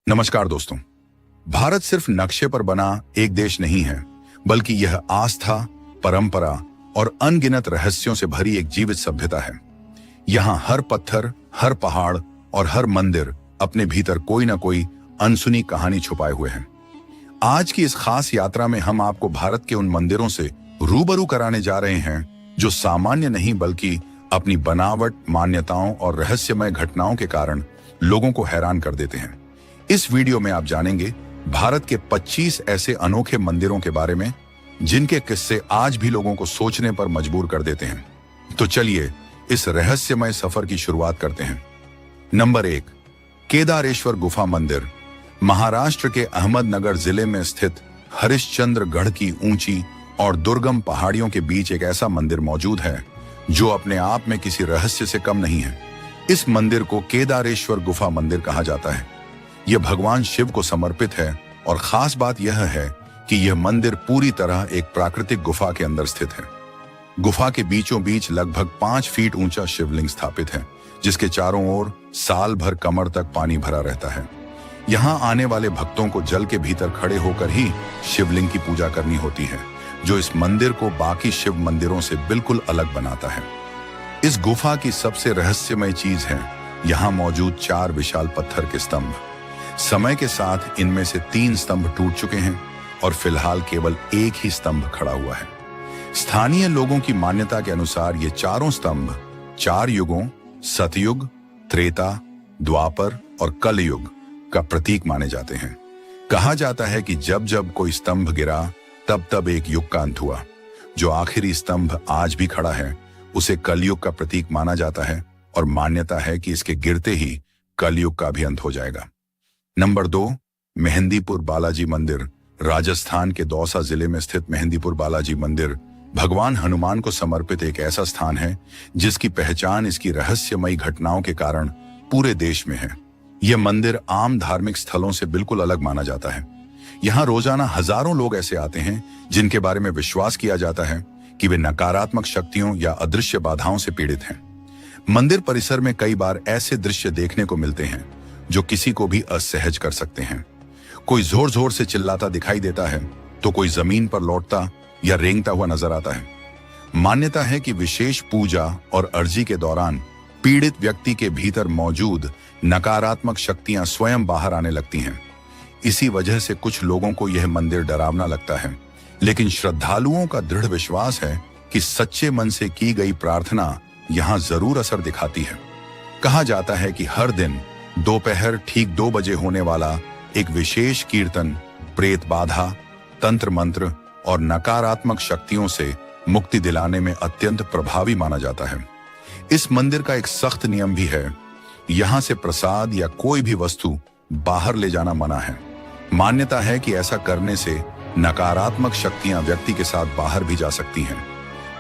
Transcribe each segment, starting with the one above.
नमस्कार दोस्तों। भारत सिर्फ नक्शे पर बना एक देश नहीं है, बल्कि यह आस्था, परंपरा और अनगिनत रहस्यों से भरी एक जीवित सभ्यता है। यहाँ हर पत्थर, हर पहाड़ और हर मंदिर अपने भीतर कोई ना कोई अनसुनी कहानी छुपाए हुए हैं। आज की इस खास यात्रा में हम आपको भारत के उन मंदिरों से रूबरू कराने जा रहे हैं जो सामान्य नहीं बल्कि अपनी बनावट, मान्यताओं और रहस्यमय घटनाओं के कारण लोगों को हैरान कर देते हैं। इस वीडियो में आप जानेंगे भारत के 25 ऐसे अनोखे मंदिरों के बारे में जिनके किस्से आज भी लोगों को सोचने पर मजबूर कर देते हैं। तो चलिए इस रहस्यमय सफर की शुरुआत करते हैं। नंबर 1, केदारेश्वर गुफा मंदिर। महाराष्ट्र के अहमदनगर जिले में स्थित हरिश्चंद्रगढ़ की ऊंची और दुर्गम पहाड़ियों के बीच एक ऐसा मंदिर मौजूद है जो अपने आप में किसी रहस्य से कम नहीं है। इस मंदिर को केदारेश्वर गुफा मंदिर कहा जाता है। यह भगवान शिव को समर्पित है और खास बात यह है कि यह मंदिर पूरी तरह एक प्राकृतिक गुफा के अंदर स्थित है। गुफा के बीचों बीच लगभग 5 फीट ऊंचा शिवलिंग स्थापित है, जिसके चारों ओर साल भर कमर तक पानी भरा रहता है। यहाँ आने वाले भक्तों को जल के भीतर खड़े होकर ही शिवलिंग की पूजा करनी होती है, जो इस मंदिर को बाकी शिव मंदिरों से बिल्कुल अलग बनाता है। इस गुफा की सबसे रहस्यमय चीज है यहाँ मौजूद 4 विशाल पत्थर के स्तंभ। समय के साथ इनमें से 3 स्तंभ टूट चुके हैं और फिलहाल केवल एक ही स्तंभ खड़ा हुआ है। स्थानीय लोगों की मान्यता के अनुसार ये चारों स्तंभ 4 युगों, सतयुग, त्रेता, द्वापर और कलयुग का प्रतीक माने जाते हैं। कहा जाता है कि जब जब कोई स्तंभ गिरा तब तब एक युग का अंत हुआ। जो आखिरी स्तंभ आज भी खड़ा है उसे कलयुग का प्रतीक माना जाता है और मान्यता है कि इसके गिरते ही कलयुग का भी अंत हो जाएगा। नंबर 2, मेहंदीपुर बालाजी मंदिर। राजस्थान के दौसा जिले में स्थित मेहंदीपुर बालाजी मंदिर भगवान हनुमान को समर्पित एक ऐसा स्थान है जिसकी पहचान इसकी रहस्यमयी घटनाओं के कारण पूरे देश में है। यह मंदिर आम धार्मिक स्थलों से बिल्कुल अलग माना जाता है। यहाँ रोजाना हजारों लोग ऐसे आते हैं जिनके बारे में विश्वास किया जाता है कि वे नकारात्मक शक्तियों या अदृश्य बाधाओं से पीड़ित हैं। मंदिर परिसर में कई बार ऐसे दृश्य देखने को मिलते हैं जो किसी को भी असहज कर सकते हैं। कोई जोर जोर से चिल्लाता दिखाई देता है तो कोई जमीन पर लौटता या रेंगता हुआ नजर आता है। मान्यता है कि विशेष पूजा और अर्जी के दौरान पीड़ित व्यक्ति के भीतर मौजूद नकारात्मक शक्तियां स्वयं बाहर आने लगती हैं। इसी वजह से कुछ लोगों को यह मंदिर डरावना लगता है, लेकिन श्रद्धालुओं का दृढ़ विश्वास है कि सच्चे मन से की गई प्रार्थना यहां जरूर असर दिखाती है। कहा जाता है कि हर दिन दोपहर ठीक 2 बजे होने वाला एक विशेष कीर्तन प्रेत बाधा, तंत्र मंत्र और नकारात्मक शक्तियों से मुक्ति दिलाने में अत्यंत प्रभावी माना जाता है। इस मंदिर का एक सख्त नियम भी है, यहाँ से प्रसाद या कोई भी वस्तु बाहर ले जाना मना है। मान्यता है कि ऐसा करने से नकारात्मक शक्तियां व्यक्ति के साथ बाहर भी जा सकती हैं।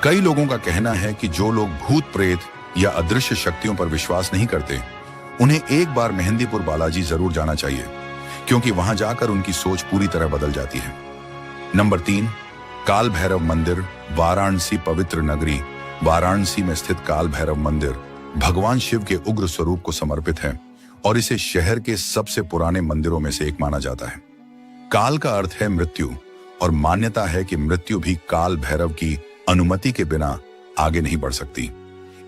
कई लोगों का कहना है कि जो लोग भूत प्रेत या अदृश्य शक्तियों पर विश्वास नहीं करते उन्हें एक बार मेहंदीपुर बालाजी जरूर जाना चाहिए, क्योंकि वहां जाकर उनकी सोच पूरी तरह बदल जाती है। नंबर 3, काल भैरव मंदिर। वाराणसी पवित्र नगरी वाराणसी में स्थित काल भैरव मंदिर भगवान शिव के उग्र स्वरूप को समर्पित है और इसे शहर के सबसे पुराने मंदिरों में से एक माना जाता है। काल का अर्थ है मृत्यु और मान्यता है कि मृत्यु भी काल भैरव की अनुमति के बिना आगे नहीं बढ़ सकती।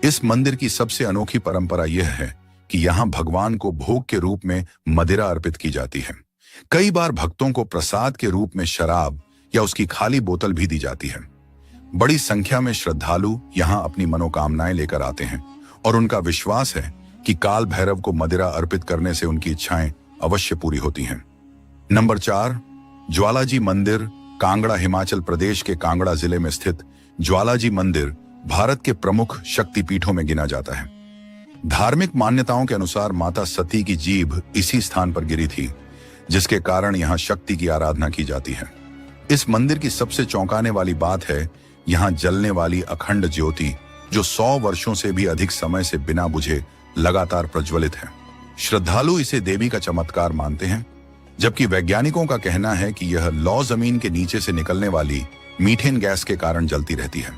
इस मंदिर की सबसे अनोखी परंपरा यह है कि यहाँ भगवान को भोग के रूप में मदिरा अर्पित की जाती है। कई बार भक्तों को प्रसाद के रूप में शराब या उसकी खाली बोतल भी दी जाती है। बड़ी संख्या में श्रद्धालु यहाँ अपनी मनोकामनाएं लेकर आते हैं और उनका विश्वास है कि काल भैरव को मदिरा अर्पित करने से उनकी इच्छाएं अवश्य पूरी होती हैं। नंबर 4, ज्वालाजी मंदिर। कांगड़ा हिमाचल प्रदेश के कांगड़ा जिले में स्थित ज्वालाजी मंदिर भारत के प्रमुख शक्तिपीठों में गिना जाता है। धार्मिक मान्यताओं के अनुसार माता सती की जीभ इसी स्थान पर गिरी थी, जिसके कारण यहाँ शक्ति की आराधना की जाती है। इस मंदिर की सबसे चौंकाने वाली बात है यहाँ जलने वाली अखंड ज्योति, जो 100 वर्षों से भी अधिक समय से बिना बुझे लगातार प्रज्वलित है। श्रद्धालु इसे देवी का चमत्कार मानते हैं, जबकि वैज्ञानिकों का कहना है कि यह लौ जमीन के नीचे से निकलने वाली मीथेन गैस के कारण जलती रहती है।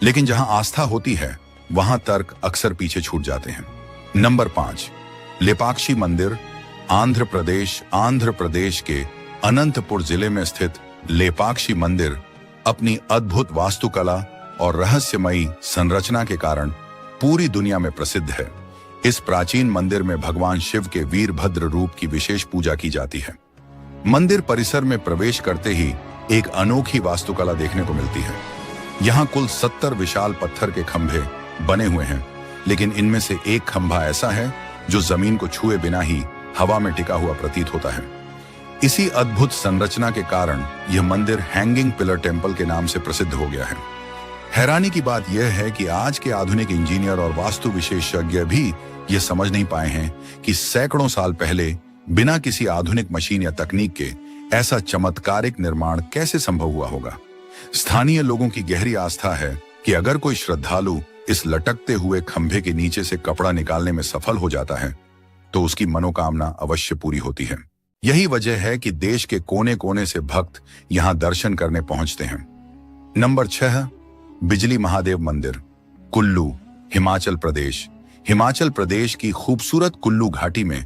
लेकिन जहां आस्था होती है वहां तर्क अक्सर पीछे छूट जाते हैं। नंबर 5, लेपाक्षी मंदिर। आंध्र प्रदेश के अनंतपुर जिले में स्थित लेपाक्षी मंदिर अपनी अद्भुत वास्तुकला और रहस्यमयी संरचना के कारण पूरी दुनिया में प्रसिद्ध है। इस प्राचीन मंदिर में भगवान शिव के वीरभद्र रूप की विशेष पूजा की जाती है। मंदिर परिसर में प्रवेश करते ही एक अनोखी वास्तुकला देखने को मिलती है। यहाँ कुल 70 विशाल पत्थर के खंभे बने हुए हैं, लेकिन इनमें से एक खंभा ऐसा है जो जमीन को छुए बिना ही हवा में टिका हुआ प्रतीत होता है। इसी अद्भुत संरचना के कारण यह मंदिर हैंगिंग पिलर टेम्पल के नाम से प्रसिद्ध हो गया है। हैरानी की बात यह है कि आज के आधुनिक इंजीनियर और वास्तु विशेषज्ञ भी यह समझ नहीं पाए हैं कि सैकड़ों साल पहले बिना किसी आधुनिक मशीन या तकनीक के ऐसा चमत्कारिक निर्माण कैसे संभव हुआ होगा। स्थानीय लोगों की गहरी आस्था है कि अगर कोई श्रद्धालु इस लटकते हुए खंभे के नीचे से कपड़ा निकालने में सफल हो जाता है तो उसकी मनोकामना अवश्य पूरी होती है। यही वजह है कि देश के कोने कोने से भक्त यहां दर्शन करने पहुंचते हैं। नंबर 6, बिजली महादेव मंदिर, कुल्लू, हिमाचल प्रदेश। हिमाचल प्रदेश की खूबसूरत कुल्लू घाटी में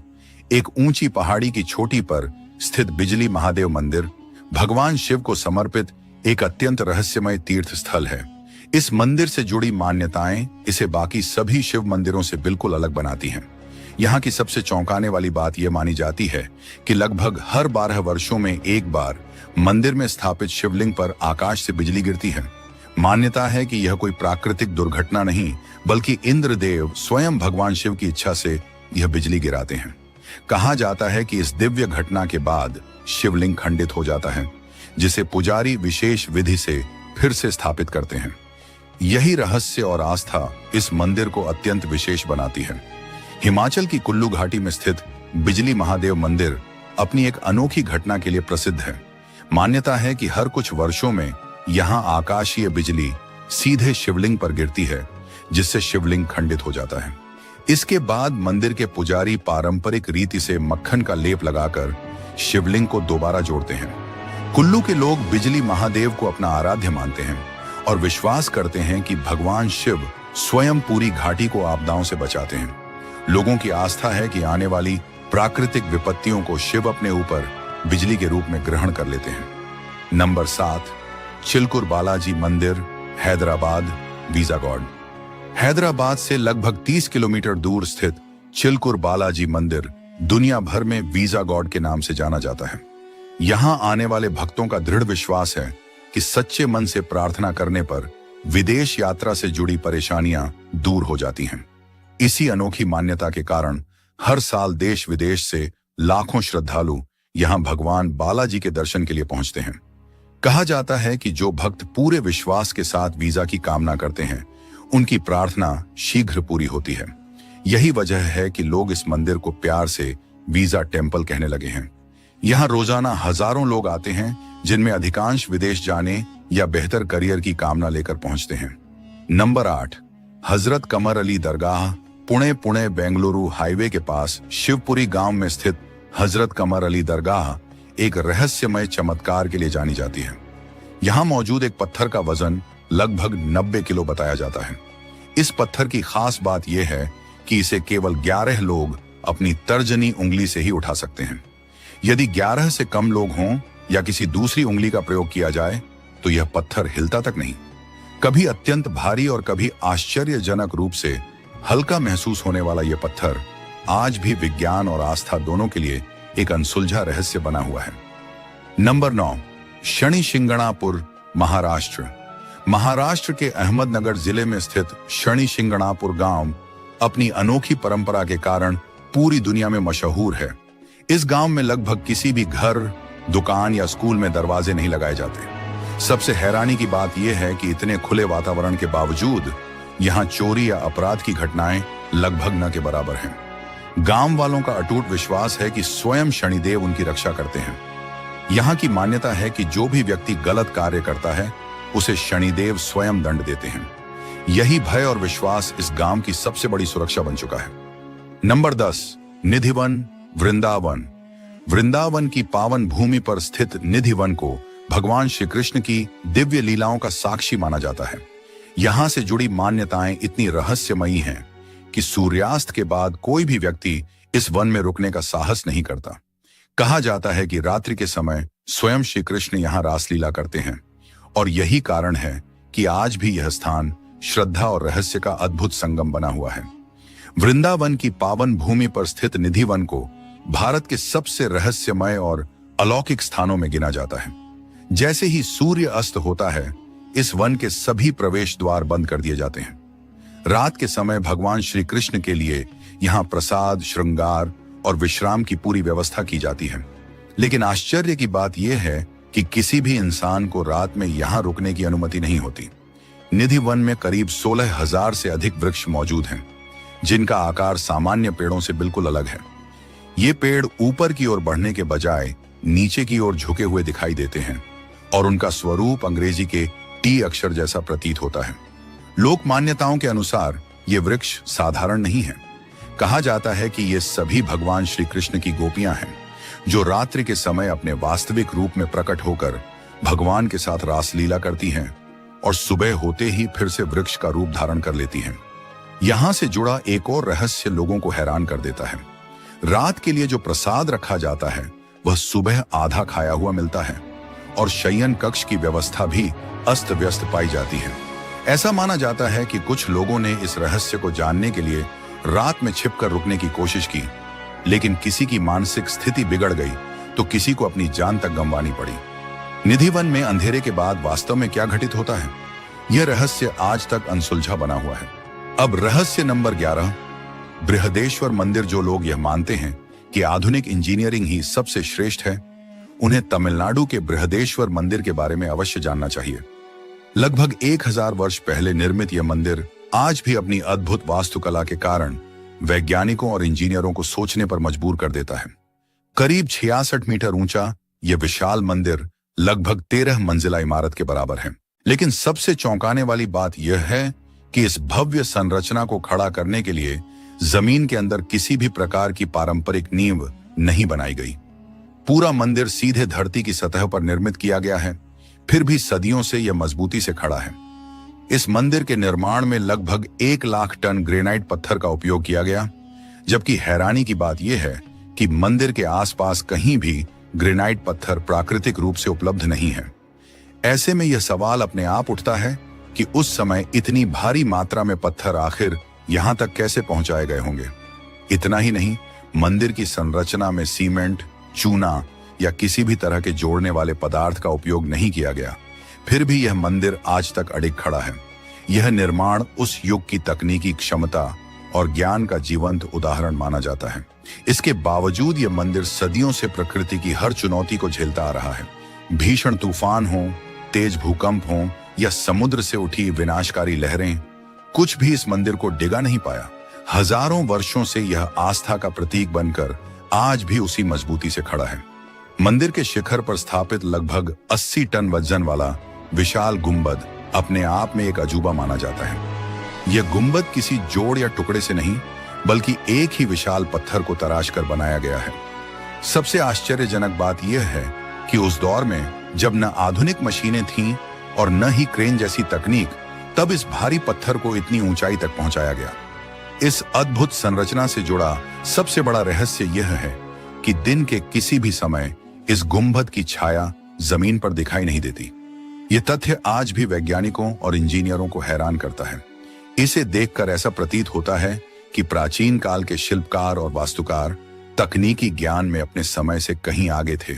एक ऊंची पहाड़ी की चोटी पर स्थित बिजली महादेव मंदिर भगवान शिव को समर्पित एक अत्यंत रहस्यमय तीर्थ स्थल है। इस मंदिर से जुड़ी मान्यताएं इसे बाकी सभी शिव मंदिरों से बिल्कुल अलग बनाती हैं। यहाँ की सबसे चौंकाने वाली बात यह मानी जाती है कि लगभग हर 12 वर्षों में एक बार मंदिर में स्थापित शिवलिंग पर आकाश से बिजली गिरती है। मान्यता है कि यह कोई प्राकृतिक दुर्घटना नहीं, बल्कि इंद्रदेव स्वयं भगवान शिव की इच्छा से यह बिजली गिराते हैं। कहा जाता है कि इस दिव्य घटना के बाद शिवलिंग खंडित हो जाता है, जिसे पुजारी विशेष विधि से फिर से स्थापित करते हैं। यही रहस्य और आस्था इस मंदिर को अत्यंत विशेष बनाती है। हिमाचल की कुल्लू घाटी में स्थित बिजली महादेव मंदिर अपनी एक अनोखी घटना के लिए प्रसिद्ध है। मान्यता है कि हर कुछ वर्षों में यहाँ आकाशीय बिजली सीधे शिवलिंग पर गिरती है, जिससे शिवलिंग खंडित हो जाता है। इसके बाद मंदिर के पुजारी पारंपरिक रीति से मक्खन का लेप लगाकर शिवलिंग को दोबारा जोड़ते हैं। कुल्लू के लोग बिजली महादेव को अपना आराध्य मानते हैं और विश्वास करते हैं कि भगवान शिव स्वयं पूरी घाटी को आपदाओं से बचाते हैं। लोगों की आस्था है कि आने वाली प्राकृतिक विपत्तियों को शिव अपने ऊपर बिजली के रूप में ग्रहण कर लेते हैं। नंबर 7, चिलकुर बालाजी मंदिर, हैदराबाद, वीजागौड। हैदराबाद से लगभग 30 किलोमीटर दूर स्थित चिलकुर बालाजी मंदिर दुनिया भर में वीजागौड के नाम से जाना जाता है। यहाँ आने वाले भक्तों का दृढ़ विश्वास है कि सच्चे मन से प्रार्थना करने पर विदेश यात्रा से जुड़ी परेशानियां दूर हो जाती हैं। इसी अनोखी मान्यता के कारण हर साल देश विदेश से लाखों श्रद्धालु यहाँ भगवान बालाजी के दर्शन के लिए पहुंचते हैं। कहा जाता है कि जो भक्त पूरे विश्वास के साथ वीजा की कामना करते हैं, उनकी प्रार्थना शीघ्र पूरी होती है। यही वजह है कि लोग इस मंदिर को प्यार से वीजा टेम्पल कहने लगे हैं। यहाँ रोजाना हजारों लोग आते हैं, जिनमें अधिकांश विदेश जाने या बेहतर करियर की कामना लेकर पहुंचते हैं। नंबर 8, हजरत कमर अली दरगाह, पुणे बेंगलुरु हाईवे के पास शिवपुरी गांव में स्थित हजरत कमर अली दरगाह एक रहस्यमय चमत्कार के लिए जानी जाती है। यहाँ मौजूद एक पत्थर का वजन लगभग 90 किलो बताया जाता है। इस पत्थर की खास बात यह है कि इसे केवल 11 लोग अपनी तर्जनी उंगली से ही उठा सकते हैं। यदि 11 से कम लोग हों या किसी दूसरी उंगली का प्रयोग किया जाए तो यह पत्थर हिलता तक नहीं। कभी अत्यंत भारी और कभी आश्चर्यजनक रूप से हल्का महसूस होने वाला यह पत्थर आज भी विज्ञान और आस्था दोनों के लिए एक अनसुलझा रहस्य बना हुआ है। नंबर 9, शनि शिंगणापुर, महाराष्ट्र। महाराष्ट्र के अहमदनगर जिले में स्थित शनि शिंगणापुर गांव अपनी अनोखी परंपरा के कारण पूरी दुनिया में मशहूर है। इस गांव में लगभग किसी भी घर, दुकान या स्कूल में दरवाजे नहीं लगाए जाते। सबसे हैरानी की बात यह है कि इतने खुले वातावरण के बावजूद यहाँ चोरी या अपराध की घटनाएं लगभग न के बराबर हैं। गांव वालों का अटूट विश्वास है कि स्वयं शनिदेव उनकी रक्षा करते हैं। यहाँ की मान्यता है कि जो भी व्यक्ति गलत कार्य करता है, उसे शनिदेव स्वयं दंड देते हैं। यही भय और विश्वास इस गांव की सबसे बड़ी सुरक्षा बन चुका है। नंबर 10, निधिवन, वृंदावन। वृंदावन की पावन भूमि पर स्थित निधिवन को भगवान श्री कृष्ण की दिव्य लीलाओं का साक्षी माना जाता है। यहाँ से जुड़ी मान्यताएं इतनी रहस्यमयी हैं कि सूर्यास्त के बाद कोई भी व्यक्ति इस वन में रुकने का साहस नहीं करता। कहा जाता है कि रात्रि के समय स्वयं श्री कृष्ण यहाँ रासलीला करते हैं और यही कारण है कि आज भी यह स्थान श्रद्धा और रहस्य का अद्भुत संगम बना हुआ है। वृंदावन की पावन भूमि पर स्थित निधि वन को भारत के सबसे रहस्यमय और अलौकिक स्थानों में गिना जाता है। जैसे ही सूर्य अस्त होता है, इस वन के सभी प्रवेश द्वार बंद कर दिए जाते हैं। रात के समय भगवान श्री कृष्ण के लिए यहाँ प्रसाद, श्रृंगार और विश्राम की पूरी व्यवस्था की जाती है। लेकिन आश्चर्य की बात यह है कि किसी भी इंसान को रात में यहाँ रुकने की अनुमति नहीं होती। निधि वन में करीब 16,000 से अधिक वृक्ष मौजूद हैं, जिनका आकार सामान्य पेड़ों से बिल्कुल अलग है। ये पेड़ ऊपर की ओर बढ़ने के बजाय नीचे की ओर झुके हुए दिखाई देते हैं और उनका स्वरूप अंग्रेजी के टी अक्षर जैसा प्रतीत होता है। लोक मान्यताओं के अनुसार ये वृक्ष साधारण नहीं है। कहा जाता है कि ये सभी भगवान श्री कृष्ण की गोपियां हैं, जो रात्रि के समय अपने वास्तविक रूप में प्रकट होकर भगवान के साथ रासलीला करती हैं और सुबह होते ही फिर से वृक्ष का रूप धारण कर लेती हैं। यहां से जुड़ा एक और रहस्य लोगों को हैरान कर देता है। रात के लिए जो प्रसाद रखा जाता है वह सुबह आधा खाया हुआ मिलता है और शयन कक्ष की व्यवस्था भी अस्त व्यस्त पाई जाती है। ऐसा माना जाता है कि कुछ लोगों ने इस रहस्य को जानने के लिए रात में छिपकर रुकने की कोशिश की, लेकिन किसी की मानसिक स्थिति बिगड़ गई तो किसी को अपनी जान तक गंवानी पड़ी। निधि वन में अंधेरे के बाद वास्तव में क्या घटित होता है, यह रहस्य आज तक अनसुलझा बना हुआ है। अब रहस्य नंबर 11, बृहदेश्वर मंदिर। जो लोग यह मानते हैं कि आधुनिक इंजीनियरिंग ही सबसे श्रेष्ठ है, उन्हें तमिलनाडु के बृहदेश्वर मंदिर के बारे में अवश्य जानना चाहिए। लगभग 1000 वर्ष पहले निर्मित यह मंदिर आज भी अपनी अद्भुत वास्तुकला के कारण वैज्ञानिकों और इंजीनियरों को सोचने पर मजबूर कर देता है। करीब 66 मीटर ऊंचा यह विशाल मंदिर लगभग 13 मंजिला इमारत के बराबर है। लेकिन सबसे चौंकाने वाली बात यह है कि इस भव्य संरचना को खड़ा करने के लिए जमीन के अंदर किसी भी प्रकार की पारंपरिक नींव नहीं बनाई गई। पूरा मंदिर सीधे धरती की सतह पर निर्मित किया गया है, फिर भी सदियों से यह मजबूती से खड़ा है। इस मंदिर के निर्माण में लगभग 1 लाख टन ग्रेनाइट पत्थर का उपयोग किया गया, जबकि हैरानी की बात यह है कि मंदिर के आसपास कहीं भी ग्रेनाइट पत्थर प्राकृतिक रूप से उपलब्ध नहीं है। ऐसे में यह सवाल अपने आप उठता है कि उस समय इतनी भारी मात्रा में पत्थर आखिर यहां तक कैसे पहुंचाए गए होंगे। इतना ही नहीं, मंदिर की संरचना में सीमेंट, चूना या किसी भी तरह के जोड़ने वाले पदार्थ का उपयोग नहीं किया गया, फिर भी यह मंदिर आज तक अडिग खड़ा है। यह निर्माण उस युग की तकनीकी क्षमता और ज्ञान का जीवंत उदाहरण माना जाता है। इसके बावजूद यह मंदिर सदियों से प्रकृति की हर चुनौती को झेलता आ रहा है। भीषण तूफान हो, तेज भूकंप हो या समुद्र से उठी विनाशकारी लहरें, कुछ भी इस मंदिर को डिगा नहीं पाया। हजारों वर्षों से यह आस्था का प्रतीक बनकर आज भी उसी मजबूती से खड़ा है। मंदिर के शिखर पर स्थापित लगभग 80 टन वजन वाला विशाल गुंबद अपने आप में एक अजूबा माना जाता है। यह गुंबद किसी जोड़ या टुकड़े से नहीं, बल्कि एक ही विशाल पत्थर को तराश कर बनाया गया है। सबसे आश्चर्यजनक बात यह है कि उस दौर में जब न आधुनिक मशीनें थीं और न ही क्रेन जैसी तकनीक, तब इस भारी पत्थर को इतनी ऊंचाई तक पहुंचाया गया। इस अद्भुत संरचना से जुड़ा सबसे बड़ा रहस्य यह है कि दिन के किसी भी समय इस गुंबद की छाया जमीन पर दिखाई नहीं देती। यह तथ्य आज भी वैज्ञानिकों और इंजीनियरों को हैरान करता है। इसे देखकर ऐसा प्रतीत होता है कि प्राचीन काल के शिल्पकार और वास्तुकार तकनीकी ज्ञान में अपने समय से कहीं आगे थे,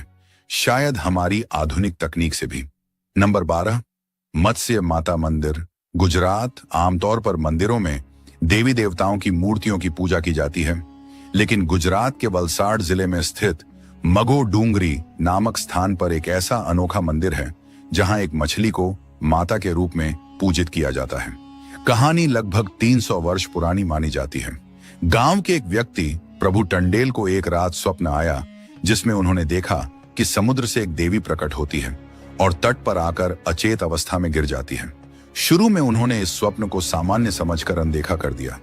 शायद हमारी आधुनिक तकनीक से भी। नंबर 12, मत्स्य माता मंदिर। गुजरात आमतौर पर मंदिरों में देवी देवताओं की मूर्तियों की पूजा की जाती है, लेकिन गुजरात के वलसाड जिले में स्थित मगो डूंगरी नामक स्थान पर एक ऐसा अनोखा मंदिर है जहां एक मछली को माता के रूप में पूजित किया जाता है। कहानी लगभग 300 वर्ष पुरानी मानी जाती है। गांव के एक व्यक्ति प्रभु टंडेल को एक रात स्वप्न आया, जिसमें उन्होंने देखा कि समुद्र से एक देवी प्रकट होती है और तट पर आकर अचेत अवस्था में गिर जाती है। शुरू में उन्होंने इस स्वप्न को सामान्य समझकर अनदेखा कर दिया,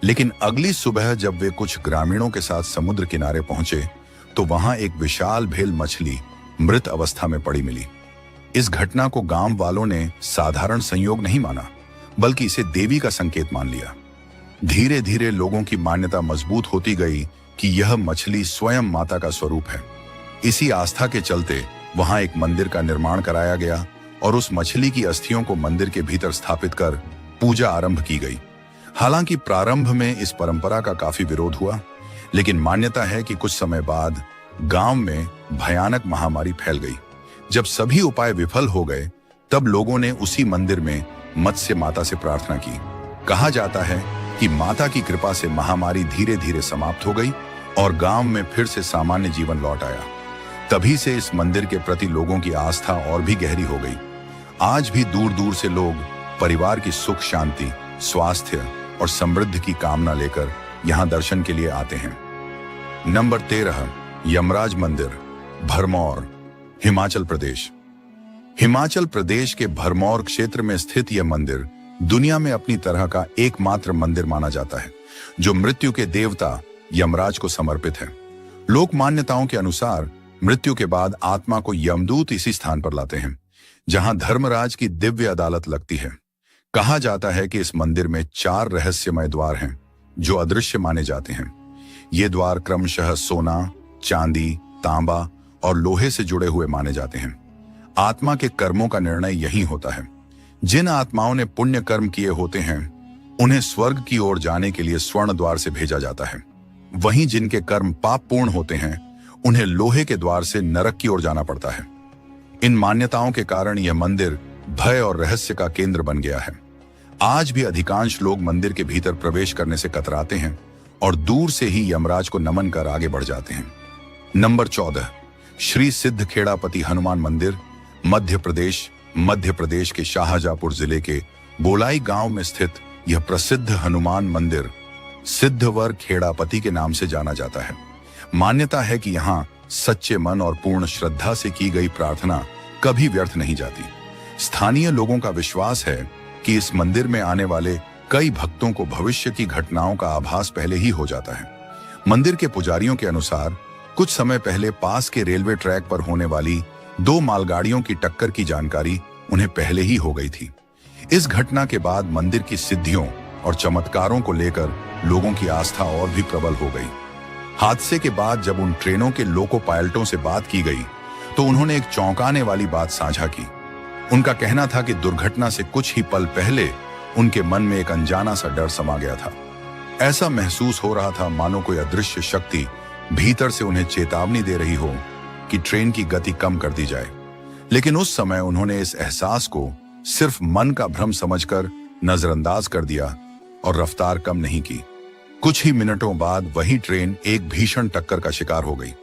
लेकिन अगली सुबह जब वे कुछ ग्रामीणों के साथ समुद्र किनारे पहुंचे तो वहां एक विशाल भेल मछली मृत अवस्था में पड़ी मिली। इस घटना को गांव वालों ने साधारण संयोग नहीं माना, बल्कि इसे देवी का संकेत मान लिया। धीरे धीरे लोगों की मान्यता मजबूत होती गई कि यह मछली स्वयं माता का स्वरूप है। इसी आस्था के चलते वहां एक मंदिर का निर्माण कराया गया और उस मछली की अस्थियों को मंदिर के भीतर स्थापित कर पूजा आरंभ की गई। हालांकि प्रारंभ में इस परंपरा का काफी विरोध हुआ, लेकिन मान्यता है कि कुछ समय बाद गांव में भयानक महामारी फैल गई। जब सभी उपाय विफल हो गए, तब लोगों ने उसी मंदिर में मत्स्य माता से प्रार्थना की। कहा जाता है कि माता की कृपा से महामारी धीरे धीरे समाप्त हो गई और गांव में फिर से सामान्य जीवन लौट आया। तभी से इस मंदिर के प्रति लोगों की आस्था और भी गहरी हो गई। आज भी दूर दूर से लोग परिवार की सुख शांति, स्वास्थ्य और समृद्धि की कामना लेकर यहां दर्शन के लिए आते हैं। नंबर 13, यमराज मंदिर, भरमौर, हिमाचल प्रदेश। हिमाचल प्रदेश के भरमौर क्षेत्र में स्थित यह मंदिर दुनिया में अपनी तरह का एकमात्र मंदिर माना जाता है, जो मृत्यु के देवता यमराज को समर्पित है। लोक मान्यताओं के अनुसार मृत्यु के बाद आत्मा को यमदूत इसी स्थान पर लाते हैं, जहां धर्मराज की दिव्य अदालत लगती है। कहा जाता है कि इस मंदिर में 4 रहस्यमय द्वार हैं, जो अदृश्य माने जाते हैं। ये द्वार क्रमशः सोना, चांदी, तांबा और लोहे से जुड़े हुए माने जाते हैं। आत्मा के कर्मों का निर्णय यही होता है। जिन आत्माओं ने पुण्य कर्म किए होते हैं, उन्हें स्वर्ग की ओर जाने के लिए स्वर्ण द्वार से भेजा जाता है। वहीं जिनके कर्म पाप पूर्ण होते हैं, उन्हें लोहे के द्वार से नरक की ओर जाना पड़ता है। इन मान्यताओं के कारण यह मंदिर भय और रहस्य का केंद्र बन गया है। आज भी अधिकांश लोग मंदिर के भीतर प्रवेश करने से कतराते हैं और दूर से ही यमराज को नमन कर आगे बढ़ जाते हैं। नंबर 14, श्री सिद्ध खेड़ापति हनुमान मंदिर, मध्य प्रदेश के शाहजहांपुर जिले के बोलाई गांव में स्थित यह प्रसिद्ध हनुमान मंदिर सिद्धवर खेड़ापति के नाम से जाना जाता है। मान्यता है कि यहाँ सच्चे मन और पूर्ण श्रद्धा से की गई प्रार्थना कभी व्यर्थ नहीं जाती। स्थानीय लोगों का विश्वास है कि इस मंदिर में आने वाले कई भक्तों को भविष्य की घटनाओं का आभास पहले ही हो जाता है। मंदिर के पुजारियों के अनुसार कुछ समय पहले पास के रेलवे ट्रैक पर होने वाली 2 मालगाड़ियों की टक्कर की जानकारी उन्हें पहले ही हो गई थी। इस घटना के बाद मंदिर की सिद्धियों और चमत्कारों को लेकर लोगों की आस्था और भी प्रबल हो गई। हादसे के बाद जब उन ट्रेनों के लोको पायलटों से बात की गई, तो उन्होंने एक चौंकाने वाली बात साझा की। उनका कहना था कि दुर्घटना से कुछ ही पल पहले उनके मन में एक अनजाना सा डर समा गया था। ऐसा महसूस हो रहा था मानो कोई अदृश्य शक्ति भीतर से उन्हें चेतावनी दे रही हो कि ट्रेन की गति कम कर दी जाए। लेकिन उस समय उन्होंने इस एहसास को सिर्फ मन का भ्रम समझकर नजरअंदाज कर दिया और रफ्तार कम नहीं की। कुछ ही मिनटों बाद वही ट्रेन एक भीषण टक्कर का शिकार हो गई।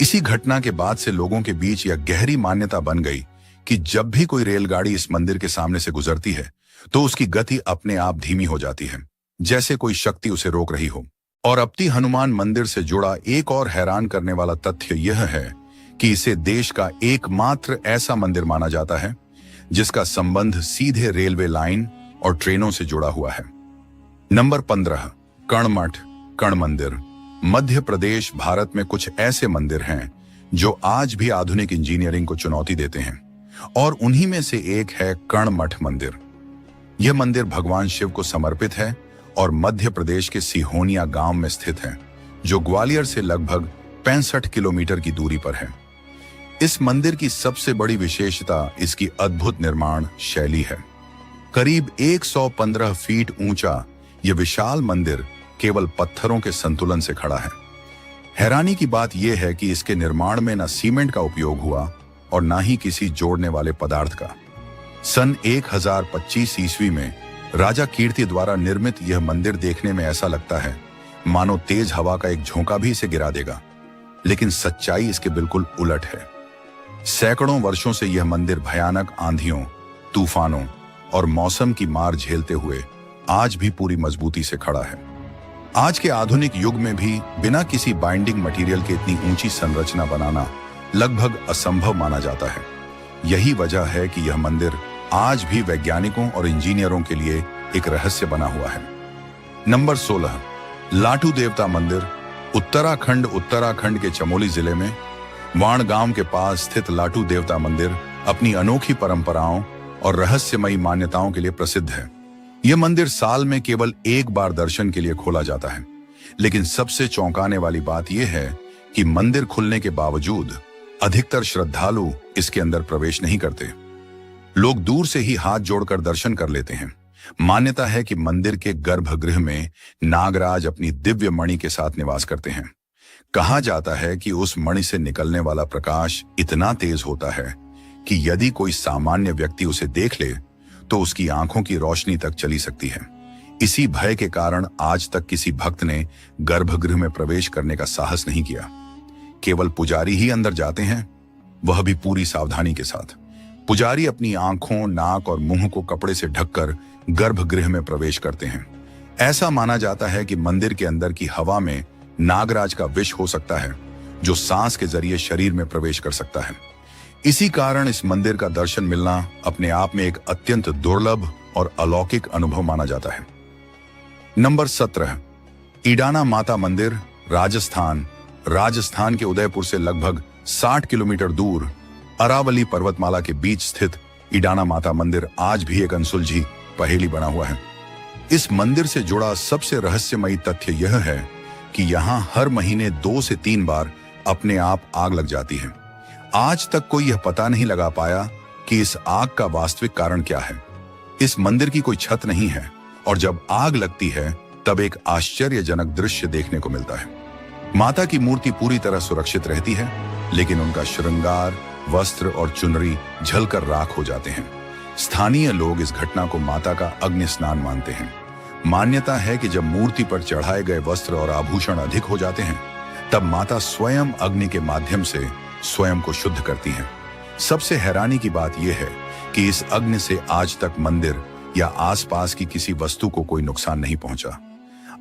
इसी घटना के बाद से लोगों के बीच यह गहरी मान्यता बन गई कि जब भी कोई रेलगाड़ी इस मंदिर के सामने से गुजरती है, तो उसकी गति अपने आप धीमी हो जाती है, जैसे कोई शक्ति उसे रोक रही हो। और अपती हनुमान मंदिर से जुड़ा एक और हैरान करने वाला तथ्य यह है कि इसे देश का एकमात्र ऐसा मंदिर माना जाता है जिसका संबंध सीधे रेलवे लाइन और ट्रेनों से जुड़ा हुआ है। नंबर 15, कणमठ कण मंदिर, मध्य प्रदेश। भारत में कुछ ऐसे मंदिर हैं जो आज भी आधुनिक इंजीनियरिंग को चुनौती देते हैं, और उन्हीं में से एक है कणमठ मंदिर। यह मंदिर भगवान शिव को समर्पित है और मध्य प्रदेश के सिहोनिया गांव में स्थित है, जो ग्वालियर से लगभग 65 किलोमीटर की दूरी पर है। इस मंदिर की सबसे बड़ी विशेषता इसकी अद्भुत निर्माण शैली है। करीब 115 फीट ऊंचा यह विशाल मंदिर केवल पत्थरों के संतुलन से खड़ा है। हैरानी की बात यह है कि इसके निर्माण में न सीमेंट का उपयोग हुआ और न ही किसी जोड़ने वाले पदार्थ का। सन 1025 ईस्वी में राजा कीर्ति द्वारा निर्मित यह मंदिर देखने में ऐसा लगता है मानो तेज हवा का एक झोंका भी इसे गिरा देगा, लेकिन सच्चाई इसके बिल्कुल उलट है। सैकड़ों वर्षों से यह मंदिर भयानक आंधियों, तूफानों और मौसम की मार झेलते हुए आज भी पूरी मजबूती से खड़ा है। आज के आधुनिक युग में भी बिना किसी बाइंडिंग मटेरियल के इतनी ऊंची संरचना बनाना लगभग असंभव माना जाता है। यही वजह है कि यह मंदिर आज भी वैज्ञानिकों और इंजीनियरों के लिए एक रहस्य बना हुआ है। नंबर 16, लाटू देवता मंदिर, उत्तराखंड के चमोली जिले में वाण गांव के पास स्थित लाटू देवता मंदिर अपनी अनोखी परंपराओं और रहस्यमयी मान्यताओं के लिए प्रसिद्ध है। यह मंदिर साल में केवल एक बार दर्शन के लिए खोला जाता है, लेकिन सबसे चौंकाने वाली बात यह है कि मंदिर खुलने के बावजूद अधिकतर श्रद्धालु इसके अंदर प्रवेश नहीं करते। लोग दूर से ही हाथ जोड़कर दर्शन कर लेते हैं। मान्यता है कि मंदिर के गर्भगृह में नागराज अपनी दिव्य मणि के साथ निवास करते हैं। कहा जाता है कि उस मणि से निकलने वाला प्रकाश इतना तेज होता है कि यदि कोई सामान्य व्यक्ति उसे देख ले तो उसकी आंखों की रोशनी तक चली सकती है। इसी भय के कारण आज तक किसी भक्त ने गर्भगृह में प्रवेश करने का साहस नहीं किया। केवल पुजारी ही अंदर जाते हैं, वह भी पूरी सावधानी के साथ। पुजारी अपनी आंखों, नाक और मुंह को कपड़े से ढककर गर्भगृह में प्रवेश करते हैं। ऐसा माना जाता है कि मंदिर के अंदर की हवा में नागराज का विष हो सकता है, जो सांस के जरिए शरीर में प्रवेश कर सकता है। इसी कारण इस मंदिर का दर्शन मिलना अपने आप में एक अत्यंत दुर्लभ और अलौकिक अनुभव माना जाता है। नंबर 17, ईडाना माता मंदिर, राजस्थान। राजस्थान के उदयपुर से लगभग 60 किलोमीटर दूर अरावली पर्वतमाला के बीच स्थित ईडाना माता मंदिर आज भी एक अनसुलझी पहेली बना हुआ है। इस मंदिर से जुड़ा सबसे रहस्यमयी तथ्य यह है कि यहाँ हर महीने 2 से 3 बार अपने आप आग लग जाती है। आज तक कोई यह पता नहीं लगा पाया कि इस आग का वास्तविक कारण क्या है। इस मंदिर की कोई छत नहीं है और जब आग लगती है तब एक आश्चर्यजनक दृश्य देखने को मिलता है। माता की मूर्ति पूरी तरह सुरक्षित रहती है, लेकिन उनका श्रृंगार, वस्त्र और चुनरी जलकर राख हो जाते हैं। स्थानीय लोग इस घटना को माता का अग्नि स्नान मानते हैं। मान्यता है कि जब मूर्ति पर चढ़ाए गए वस्त्र और आभूषण अधिक हो जाते हैं, तब माता स्वयं अग्नि के माध्यम से स्वयं को शुद्ध करती हैं। सबसे हैरानी की बात यह है कि इस अग्नि से आज तक मंदिर या आसपास की किसी वस्तु को कोई नुकसान नहीं पहुंचा।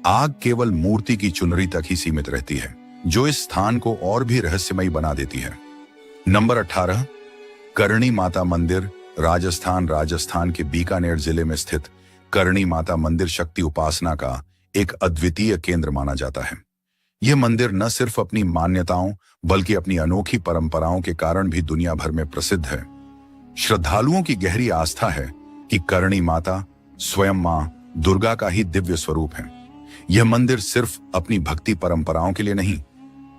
आग केवल मूर्ति की चुनरी तक ही सीमित रहती है, जो इस स्थान को और भी रहस्यमयी बना देती है। नंबर 18, करणी माता मंदिर, राजस्थान। राजस्थान के बीकानेर जिले में स्थित करणी माता मंदिर शक्ति उपासना का एक अद्वितीय केंद्र माना जाता है। यह मंदिर न सिर्फ अपनी मान्यताओं बल्कि अपनी अनोखी परंपराओं के कारण भी दुनिया भर में प्रसिद्ध है। श्रद्धालुओं की गहरी आस्था है कि करणी माता स्वयं मां दुर्गा का ही दिव्य स्वरूप है। यह मंदिर सिर्फ अपनी भक्ति परंपराओं के लिए नहीं,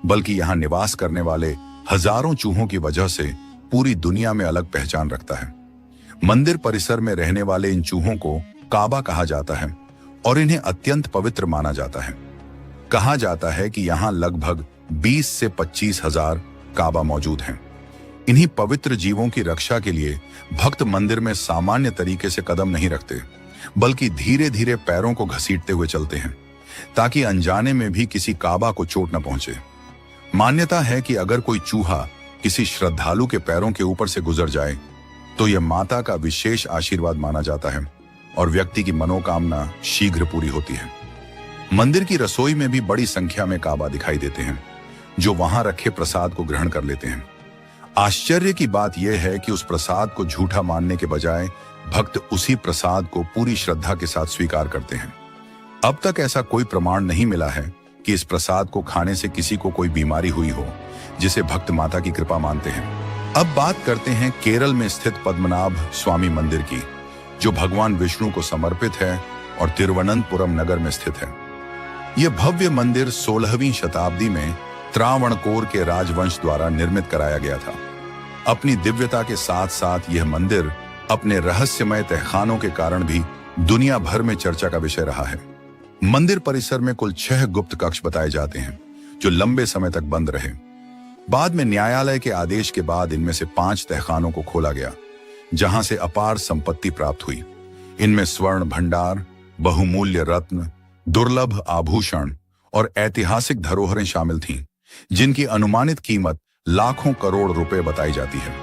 बल्कि यहाँ निवास करने वाले हजारों चूहों की वजह से पूरी दुनिया में अलग पहचान रखता है। मंदिर परिसर में रहने वाले इन चूहों को काबा कहा जाता है और इन्हें अत्यंत पवित्र माना जाता है। कहा जाता है कि यहाँ लगभग 20 से 25 हजार काबा मौजूद हैं। इन्हीं पवित्र जीवों की रक्षा के लिए भक्त मंदिर में सामान्य तरीके से कदम नहीं रखते, बल्कि धीरे धीरे पैरों को घसीटते हुए चलते हैं, ताकि अनजाने में भी किसी काबा को चोट न पहुंचे। मान्यता है कि अगर कोई चूहा किसी श्रद्धालु के पैरों के ऊपर से गुजर जाए तो यह माता का विशेष आशीर्वाद माना जाता है और व्यक्ति की मनोकामना शीघ्र पूरी होती है। मंदिर की रसोई में भी बड़ी संख्या में काबा दिखाई देते हैं, जो वहां रखे प्रसाद को ग्रहण कर लेते हैं। आश्चर्य की बात यह है कि उस प्रसाद को झूठा मानने के बजाय भक्त उसी प्रसाद को पूरी श्रद्धा के साथ स्वीकार करते हैं। अब तक ऐसा कोई प्रमाण नहीं मिला है कि इस प्रसाद को खाने से किसी को कोई बीमारी हुई हो, जिसे भक्त माता की कृपा मानते हैं। अब बात करते हैं केरल में स्थित पद्मनाभ स्वामी मंदिर की, जो भगवान विष्णु को समर्पित है और तिरुवनंतपुरम नगर में स्थित है। यह भव्य मंदिर 16वीं शताब्दी में त्रावणकोर के राजवंश द्वारा निर्मित कराया गया था। अपनी दिव्यता के साथ साथ यह मंदिर अपने रहस्यमय तहखानों के कारण भी दुनिया भर में चर्चा का विषय रहा है। मंदिर परिसर में कुल 6 गुप्त कक्ष बताए जाते हैं, जो लंबे समय तक बंद रहे। बाद में न्यायालय के आदेश के बाद इनमें से 5 तहखानों को खोला गया, जहां से अपार संपत्ति प्राप्त हुई। इनमें स्वर्ण भंडार, बहुमूल्य रत्न, दुर्लभ आभूषण और ऐतिहासिक धरोहरें शामिल थीं, जिनकी अनुमानित कीमत लाखों करोड़ रुपए बताई जाती है।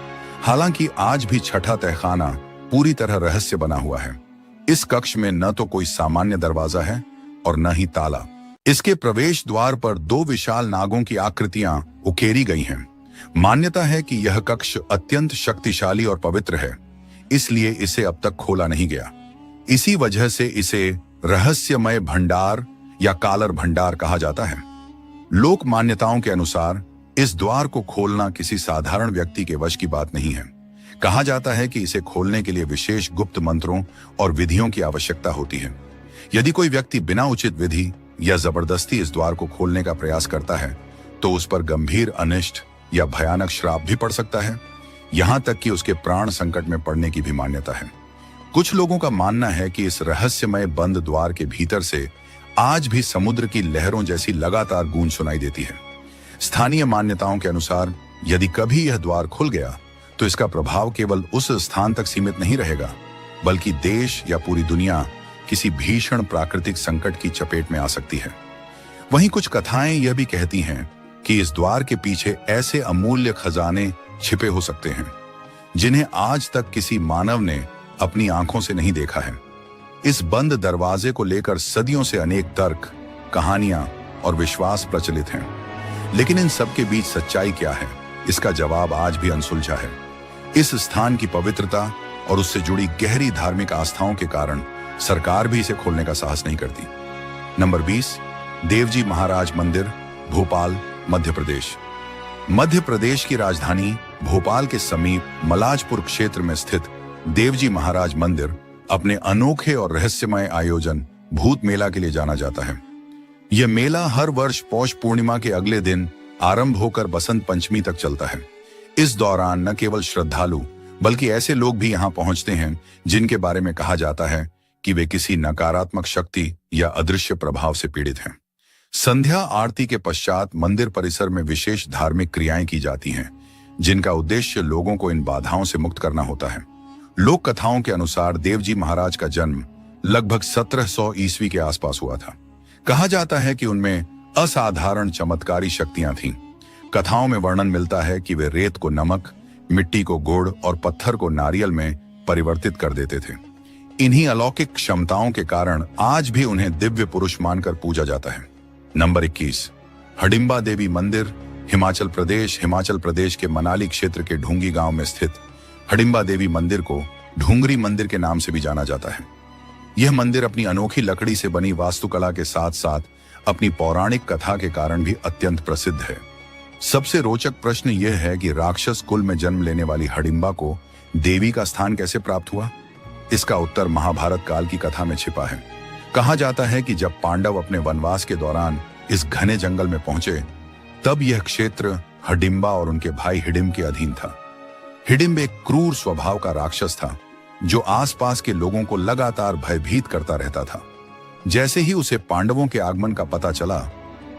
हालांकि आज भी छठा तहखाना पूरी तरह रहस्य बना हुआ है। इस कक्ष में न तो कोई सामान्य दरवाजा है और न ही ताला। इसके प्रवेश द्वार पर 2 विशाल नागों की आकृतियां उकेरी गई हैं। मान्यता है कि यह कक्ष अत्यंत शक्तिशाली और पवित्र है, इसलिए इसे अब तक खोला नहीं गया। इसी वजह से इसे रहस्यमय भंडार या कालर भंडार कहा जाता है। लोक मान्यताओं के अनुसार इस द्वार को खोलना किसी साधारण व्यक्ति के वश की बात नहीं है। कहा जाता है कि इसे खोलने के लिए विशेष गुप्त मंत्रों और विधियों की आवश्यकता होती है। यदि कोई व्यक्ति बिना उचित विधि या जबरदस्ती इस द्वार को खोलने का प्रयास करता है तो उस पर गंभीर अनिष्ट या भयानक श्राप भी पड़ सकता है, यहां तक कि उसके प्राण संकट में पड़ने की भी मान्यता है। कुछ लोगों का मानना है कि इस रहस्यमय बंद द्वार के भीतर से आज भी समुद्र की लहरों जैसी लगातार गूंज सुनाई देती है। स्थानीय मान्यताओं के अनुसार यदि कभी यह द्वार खुल गया तो इसका प्रभाव केवल उस स्थान तक सीमित नहीं रहेगा, बल्कि देश या पूरी दुनिया किसी भीषण प्राकृतिक संकट की चपेट में आ सकती है। वहीं कुछ कथाएं यह भी कहती हैं कि इस द्वार के पीछे ऐसे अमूल्य खजाने छिपे हो सकते हैं जिन्हें आज तक किसी मानव ने अपनी आंखों से नहीं देखा है। इस बंद दरवाजे को लेकर सदियों से अनेक तर्क, कहानियां और विश्वास प्रचलित हैं, लेकिन इन सब के बीच सच्चाई क्या है, इसका जवाब आज भी अनसुलझा है। इस स्थान की पवित्रता और उससे जुड़ी गहरी धार्मिक आस्थाओं के कारण सरकार भी इसे खोलने का साहस नहीं करती। नंबर 20, देवजी महाराज मंदिर, भोपाल, मध्य प्रदेश। मध्य प्रदेश की राजधानी भोपाल के समीप मलाजपुर क्षेत्र में स्थित देवजी महाराज मंदिर अपने अनोखे और रहस्यमय आयोजन भूत मेला के लिए जाना जाता है। यह मेला हर वर्ष पौष पूर्णिमा के अगले दिन आरंभ होकर बसंत पंचमी तक चलता है। इस दौरान न केवल श्रद्धालु बल्कि ऐसे लोग भी यहाँ पहुंचते हैं जिनके बारे में कहा जाता है कि वे किसी नकारात्मक शक्ति या अदृश्य प्रभाव से पीड़ित हैं। संध्या आरती के पश्चात मंदिर परिसर में विशेष धार्मिक क्रियाएं की जाती हैं, जिनका उद्देश्य लोगों को इन बाधाओं से मुक्त करना होता है। लोक कथाओं के अनुसार देवजी महाराज का जन्म लगभग 1700 ईस्वी के आसपास हुआ था। कहा जाता है कि उनमें असाधारण चमत्कारी शक्तियां थीं। कथाओं में वर्णन मिलता है कि वे रेत को नमक, मिट्टी को गुड़ और पत्थर को नारियल में परिवर्तित कर देते थे। इन्हीं अलौकिक क्षमताओं के कारण आज भी उन्हें दिव्य पुरुष मानकर पूजा जाता है। नंबर 21, हडिम्बा देवी मंदिर, हिमाचल प्रदेश। हिमाचल प्रदेश के मनाली क्षेत्र के ढूंगी गांव में स्थित हडिम्बा देवी मंदिर को ढूंगरी मंदिर के नाम से भी जाना जाता है। यह मंदिर अपनी अनोखी लकड़ी से बनी वास्तुकला के साथ साथ अपनी पौराणिक कथा के कारण भी अत्यंत प्रसिद्ध है। सबसे रोचक प्रश्न यह है कि राक्षस कुल में जन्म लेने वाली हडिम्बा को देवी का स्थान कैसे प्राप्त हुआ? इसका उत्तर महाभारत काल की कथा में छिपा है। कहा जाता है कि जब पांडव अपने वनवास के दौरान इस घने जंगल में पहुंचे, तब यह क्षेत्र हडिम्बा और उनके भाई हिडिम्ब के अधीन था। हिडिम्ब एक क्रूर स्वभाव का राक्षस था जो आसपास के लोगों को लगातार भयभीत करता रहता था। जैसे ही उसे पांडवों के आगमन का पता चला,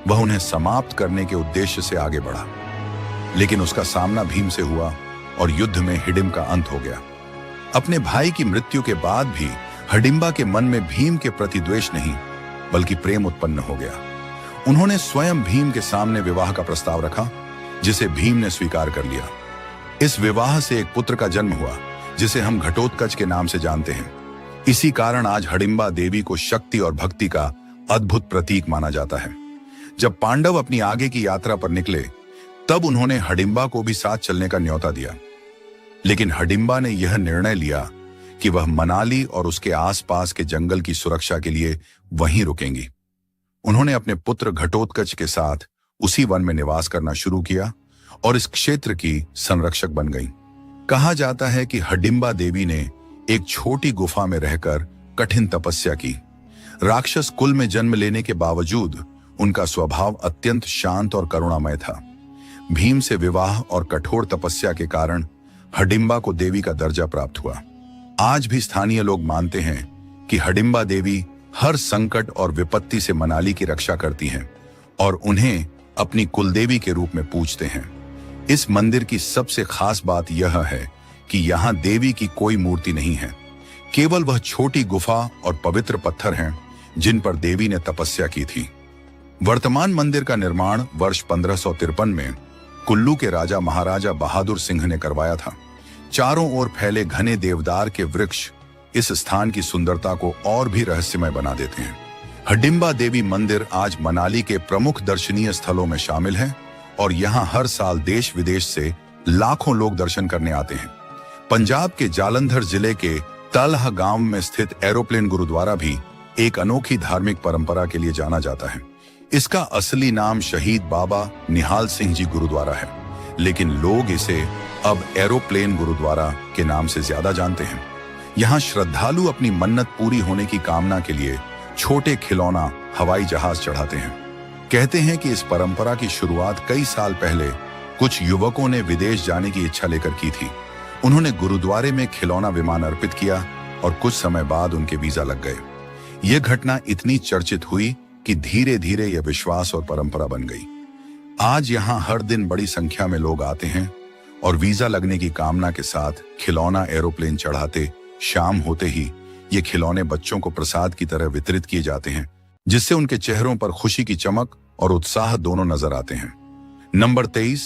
वह उन्हें समाप्त करने के उद्देश्य से आगे बढ़ा, लेकिन उसका सामना भीम से हुआ और युद्ध में हिडिम्ब का अंत हो गया। अपने भाई की मृत्यु के बाद भी हडिम्बा के मन में भीम के प्रति द्वेष नहीं बल्कि प्रेम उत्पन्न हो गया। उन्होंने स्वयं भीम के सामने विवाह का प्रस्ताव रखा, जिसे भीम ने स्वीकार कर लिया। इस विवाह से एक पुत्र का जन्म हुआ जिसे हम घटोत्कच के नाम से जानते हैं। इसी कारण आज हडिम्बा देवी को शक्ति और भक्ति का अद्भुत प्रतीक माना जाता है। जब पांडव अपनी आगे की यात्रा पर निकले, तब उन्होंने हडिम्बा को भी साथ चलने का न्योता दिया, लेकिन हडिम्बा ने यह निर्णय लिया कि वह मनाली और उसके आसपास के जंगल की सुरक्षा के लिए वहीं रुकेंगी। उन्होंने अपने पुत्र घटोत्कच के साथ उसी वन में निवास करना शुरू किया और इस क्षेत्र की संरक्षक बन गईं। कहा जाता है कि हडिम्बा देवी ने एक छोटी गुफा में रहकर कठिन तपस्या की। राक्षस कुल में जन्म लेने के बावजूद उनका स्वभाव अत्यंत शांत और करुणामय था। भीम से विवाह और कठोर तपस्या के कारण हडिम्बा को देवी का दर्जा प्राप्त हुआ। आज भी स्थानीय लोग मानते हैं कि हडिम्बा देवी हर संकट और विपत्ति से मनाली की रक्षा करती हैं और उन्हें अपनी कुलदेवी के रूप में पूजते हैं। इस मंदिर की सबसे खास बात यह है कि यहाँ देवी की कोई मूर्ति नहीं है, केवल वह छोटी गुफा और पवित्र पत्थर हैं जिन पर देवी ने तपस्या की थी। वर्तमान मंदिर का निर्माण वर्ष 1553 में कुल्लू के राजा महाराजा बहादुर सिंह ने करवाया था। चारों ओर फैले घने देवदार के वृक्ष इस स्थान की सुंदरता को और भी रहस्यमय बना देते हैं। हडिम्बा देवी मंदिर आज मनाली के प्रमुख दर्शनीय स्थलों में शामिल है और यहाँ हर साल देश विदेश से लाखों लोग दर्शन करने आते हैं। पंजाब के जालंधर जिले के तलह गांव में स्थित एरोप्लेन गुरुद्वारा भी एक अनोखी धार्मिक परंपरा के लिए जाना जाता है। इसका असली नाम शहीद बाबा निहाल सिंह जी गुरुद्वारा है, लेकिन लोग इसे अब एरोप्लेन गुरुद्वारा के नाम से ज्यादा जानते हैं। यहाँ श्रद्धालु अपनी मन्नत पूरी होने की कामना के लिए छोटे खिलौना हवाई जहाज चढ़ाते हैं। कहते हैं कि इस परंपरा की शुरुआत कई साल पहले कुछ युवकों ने विदेश जाने की इच्छा लेकर की थी। उन्होंने गुरुद्वारे में खिलौना विमान अर्पित किया और कुछ समय बाद उनके वीजा लग गए। यह घटना इतनी चर्चित हुई कि धीरे धीरे यह विश्वास और परंपरा बन गई। आज यहाँ हर दिन बड़ी संख्या में लोग आते हैं और वीजा लगने की कामना के साथ खिलौना एरोप्लेन चढ़ाते शाम होते ही ये खिलौने बच्चों को प्रसाद की तरह वितरित किए जाते हैं, जिससे उनके चेहरों पर खुशी की चमक और उत्साह दोनों नजर आते हैं। नंबर 23,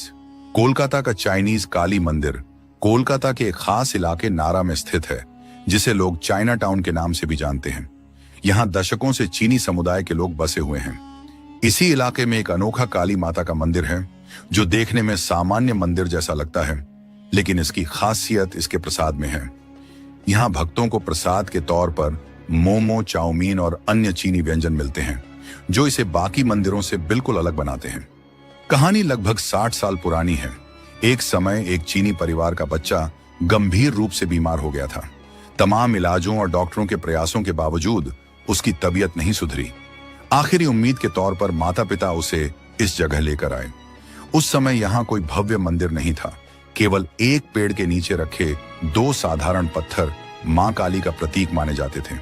कोलकाता का चाइनीज काली मंदिर कोलकाता के एक खास इलाके नारा में स्थित है, जिसे लोग चाइना टाउन के नाम से भी जानते हैं। यहाँ दशकों से चीनी समुदाय के लोग बसे हुए हैं। इसी इलाके में एक अनोखा काली माता का मंदिर है, जो देखने में सामान्य मंदिर जैसा लगता है, लेकिन इसकी खासियत इसके प्रसाद में है। यहाँ भक्तों को प्रसाद के तौर पर मोमो, चाउमीन और अन्य चीनी व्यंजन मिलते हैं, जो इसे बाकी मंदिरों से बिल्कुल अलग बनाते हैं। कहानी लगभग 60 साल पुरानी है। एक समय एक चीनी परिवार का बच्चा गंभीर रूप से बीमार हो गया था। तमाम इलाजों और डॉक्टरों के प्रयासों के बावजूद उसकी तबीयत नहीं सुधरी। आखिरी उम्मीद के तौर पर माता पिता उसे इस जगह लेकर आए। उस समय यहाँ कोई भव्य मंदिर नहीं था, केवल एक पेड़ के नीचे रखे 2 साधारण पत्थर मां काली का प्रतीक माने जाते थे।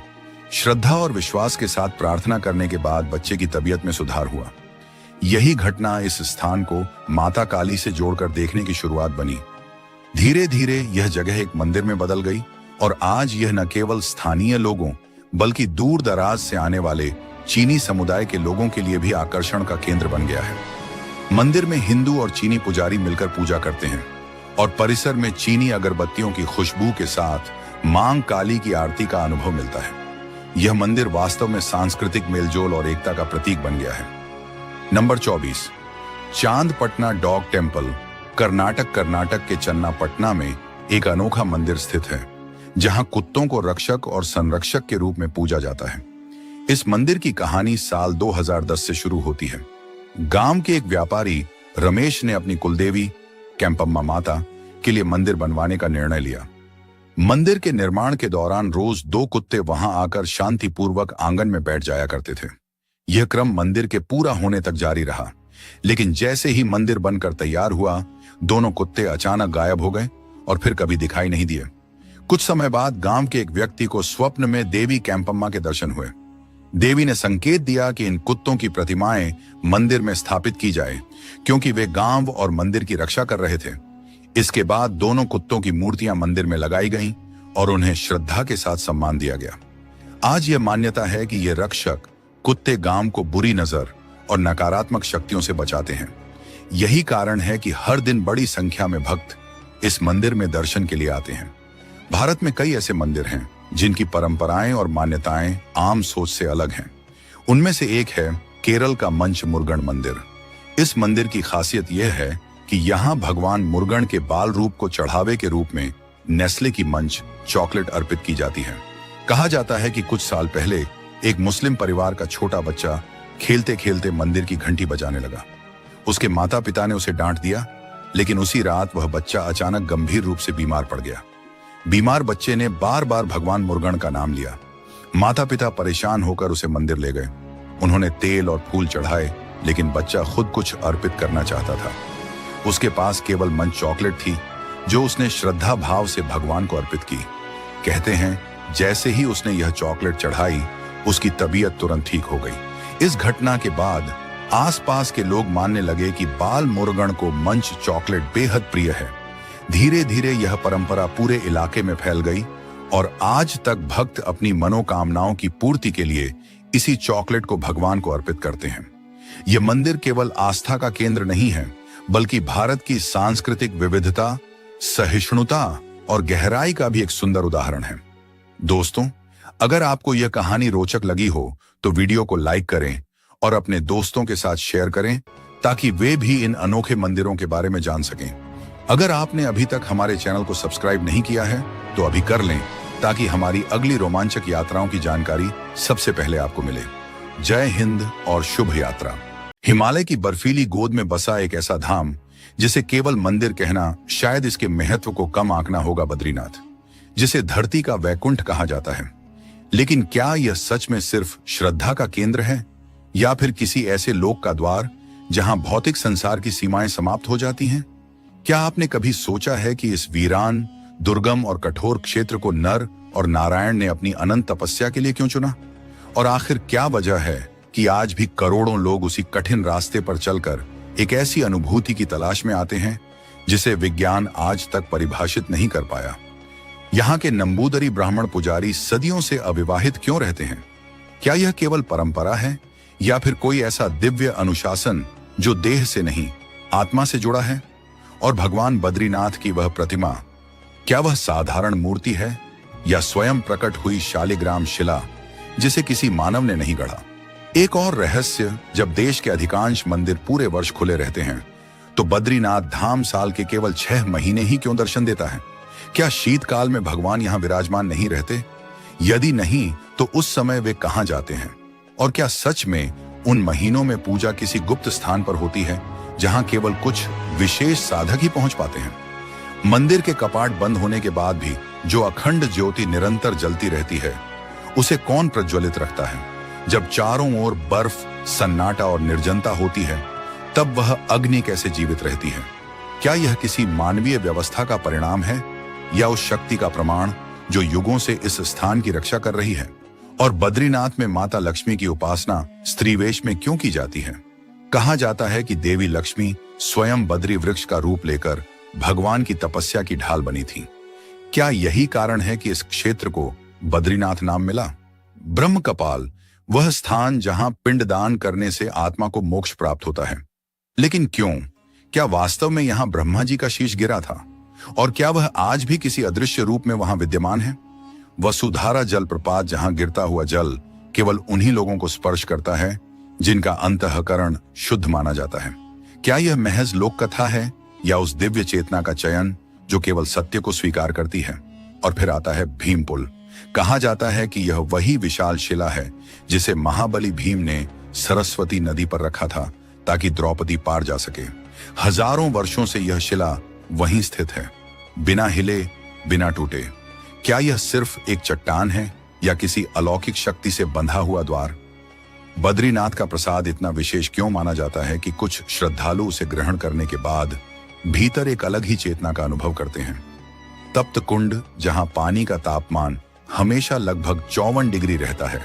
श्रद्धा और विश्वास के साथ प्रार्थना करने के बाद बच्चे की तबीयत में सुधार हुआ। यही घटना इस स्थान को माता काली से जोड़कर देखने की शुरुआत बनी। धीरे धीरे यह जगह एक मंदिर में बदल गई और आज यह न केवल स्थानीय लोगों बल्कि दूर दराज से आने वाले चीनी समुदाय के लोगों के लिए भी आकर्षण का केंद्र बन गया है। मंदिर में हिंदू और चीनी पुजारी मिलकर पूजा करते हैं और परिसर में चीनी अगरबत्तियों की खुशबू के साथ मां काली की आरती का अनुभव मिलता है। यह मंदिर वास्तव में सांस्कृतिक मेलजोल और एकता का प्रतीक बन गया है। नंबर 24, चांदपटना डॉग टेम्पल कर्नाटक के चन्नापटना में एक अनोखा मंदिर स्थित है, जहां कुत्तों को रक्षक और संरक्षक के रूप में पूजा जाता है। इस मंदिर की कहानी साल 2010 से शुरू होती है। गांव के एक व्यापारी रमेश ने अपनी कुलदेवी कैंपम्मा माता के लिए मंदिर बनवाने का निर्णय लिया। मंदिर के निर्माण के दौरान रोज 2 कुत्ते वहां आकर शांतिपूर्वक आंगन में बैठ जाया करते थे। यह क्रम मंदिर के पूरा होने तक जारी रहा, लेकिन जैसे ही मंदिर बनकर तैयार हुआ, दोनों कुत्ते अचानक गायब हो गए और फिर कभी दिखाई नहीं दिए। कुछ समय बाद गांव के एक व्यक्ति को स्वप्न में देवी कैंपम्मा के दर्शन हुए। देवी ने संकेत दिया कि इन कुत्तों की प्रतिमाएं मंदिर में स्थापित की जाए, क्योंकि वे गांव और मंदिर की रक्षा कर रहे थे। इसके बाद दोनों कुत्तों की मूर्तियां मंदिर में लगाई गईं और उन्हें श्रद्धा के साथ सम्मान दिया गया। आज यह मान्यता है कि ये रक्षक कुत्ते गांव को बुरी नजर और नकारात्मक शक्तियों से बचाते हैं। यही कारण है कि हर दिन बड़ी संख्या में भक्त इस मंदिर में दर्शन के लिए आते हैं। भारत में कई ऐसे मंदिर हैं जिनकी परंपराएं और मान्यताएं आम सोच से अलग हैं। उनमें से एक है केरल का मंच मुरुगन मंदिर। इस मंदिर की खासियत यह है कि यहाँ भगवान मुरुगन के बाल रूप को चढ़ावे के रूप में नेस्ले की मंच चॉकलेट अर्पित की जाती है। कहा जाता है कि कुछ साल पहले एक मुस्लिम परिवार का छोटा बच्चा खेलते खेलते मंदिर की घंटी बजाने लगा। उसके माता पिता ने उसे डांट दिया, लेकिन उसी रात वह बच्चा अचानक गंभीर रूप से बीमार पड़ गया। बीमार बच्चे ने बार बार भगवान मुरुगन का नाम लिया। माता पिता परेशान होकर उसे मंदिर ले गए। उन्होंने तेल और फूल चढ़ाए, लेकिन बच्चा खुद कुछ अर्पित करना चाहता था। उसके पास केवल मंच चॉकलेट थी, जो उसने श्रद्धा भाव से भगवान को अर्पित की। कहते हैं जैसे ही उसने यह चॉकलेट चढ़ाई, उसकी तबीयत तुरंत ठीक हो गई। इस घटना के बाद आसपास के लोग मानने लगे कि बाल मुरुगन को मंच चॉकलेट बेहद प्रिय है। धीरे धीरे यह परंपरा पूरे इलाके में फैल गई और आज तक भक्त अपनी मनोकामनाओं की पूर्ति के लिए इसी चॉकलेट को भगवान को अर्पित करते हैं। यह मंदिर केवल आस्था का केंद्र नहीं है, बल्कि भारत की सांस्कृतिक विविधता, सहिष्णुता और गहराई का भी एक सुंदर उदाहरण है। दोस्तों, अगर आपको यह कहानी रोचक लगी हो तो वीडियो को लाइक करें और अपने दोस्तों के साथ शेयर करें, ताकि वे भी इन अनोखे मंदिरों के बारे में जान सकें। अगर आपने अभी तक हमारे चैनल को सब्सक्राइब नहीं किया है तो अभी कर लें, ताकि हमारी अगली रोमांचक यात्राओं की जानकारी सबसे पहले आपको मिले। जय हिंद और शुभ यात्रा। हिमालय की बर्फीली गोद में बसा एक ऐसा धाम जिसे केवल मंदिर कहना शायद इसके महत्व को कम आंकना होगा, बद्रीनाथ, जिसे धरती का वैकुंठ कहा जाता है। लेकिन क्या यह सच में सिर्फ श्रद्धा का केंद्र है, या फिर किसी ऐसे लोक का द्वार जहां भौतिक संसार की सीमाएं समाप्त हो जाती हैं? क्या आपने कभी सोचा है कि इस वीरान, दुर्गम और कठोर क्षेत्र को नर और नारायण ने अपनी अनंत तपस्या के लिए क्यों चुना? और आखिर क्या वजह है कि आज भी करोड़ों लोग उसी कठिन रास्ते पर चलकर एक ऐसी अनुभूति की तलाश में आते हैं जिसे विज्ञान आज तक परिभाषित नहीं कर पाया? यहाँ के नंबूदरी ब्राह्मण पुजारी सदियों से अविवाहित क्यों रहते हैं? क्या यह केवल परंपरा है, या फिर कोई ऐसा दिव्य अनुशासन जो देह से नहीं आत्मा से जुड़ा है? और भगवान बद्रीनाथ की वह प्रतिमा, क्या वह साधारण मूर्ति है या स्वयं प्रकट हुई शालिग्राम शिला जिसे किसी मानव ने नहीं गढ़ा? एक और रहस्य, जब देश के अधिकांश मंदिर पूरे वर्ष खुले रहते हैं तो बद्रीनाथ धाम साल के केवल 6 महीने ही क्यों दर्शन देता है? क्या शीतकाल में भगवान यहाँ विराजमान नहीं रहते? यदि नहीं तो उस समय वे कहां जाते हैं? और क्या सच में उन महीनों में पूजा किसी गुप्त स्थान पर होती है जहां केवल कुछ विशेष साधक ही पहुंच पाते हैं? मंदिर के कपाट बंद होने के बाद भी जो अखंड ज्योति निरंतर जलती रहती है, उसे कौन प्रज्वलित रखता है? जब चारों ओर बर्फ, सन्नाटा और निर्जनता होती है, तब वह अग्नि कैसे जीवित रहती है? क्या यह किसी मानवीय व्यवस्था का परिणाम है, या उस शक्ति का प्रमाण जो युगों से इस स्थान की रक्षा कर रही है? और बद्रीनाथ में माता लक्ष्मी की उपासना स्त्रीवेश में क्यों की जाती है? कहा जाता है कि देवी लक्ष्मी स्वयं बद्री वृक्ष का रूप लेकर भगवान की तपस्या की ढाल बनी थी। क्या यही कारण है कि इस क्षेत्र को बद्रीनाथ नाम मिला? ब्रह्म कपाल, वह स्थान जहां पिंडदान करने से आत्मा को मोक्ष प्राप्त होता है। लेकिन क्यों? क्या वास्तव में यहां ब्रह्मा जी का शीश गिरा था? और क्या वह आज भी किसी अदृश्य रूप में वहां विद्यमान है? वसुधारा जलप्रपात, जहां गिरता हुआ जल केवल उन्हीं लोगों को स्पर्श करता है जिनका अंतःकरण शुद्ध माना जाता है। क्या यह महज लोक कथा है, या उस दिव्य चेतना का चयन जो केवल सत्य को स्वीकार करती है? और फिर आता है भीम पुल। कहा जाता है कि यह वही विशाल शिला है जिसे महाबली भीम ने सरस्वती नदी पर रखा था ताकि द्रौपदी पार जा सके। हजारों वर्षों से यह शिला वहीं स्थित है, बिना हिले, बिना टूटे। क्या यह सिर्फ एक चट्टान है, या किसी अलौकिक शक्ति से बंधा हुआ द्वार? बद्रीनाथ का प्रसाद इतना विशेष क्यों माना जाता है कि कुछ श्रद्धालु उसे ग्रहण करने के बाद भीतर एक अलग ही चेतना का अनुभव करते हैं? तप्त कुंड, जहां पानी का तापमान हमेशा लगभग 54 डिग्री रहता है,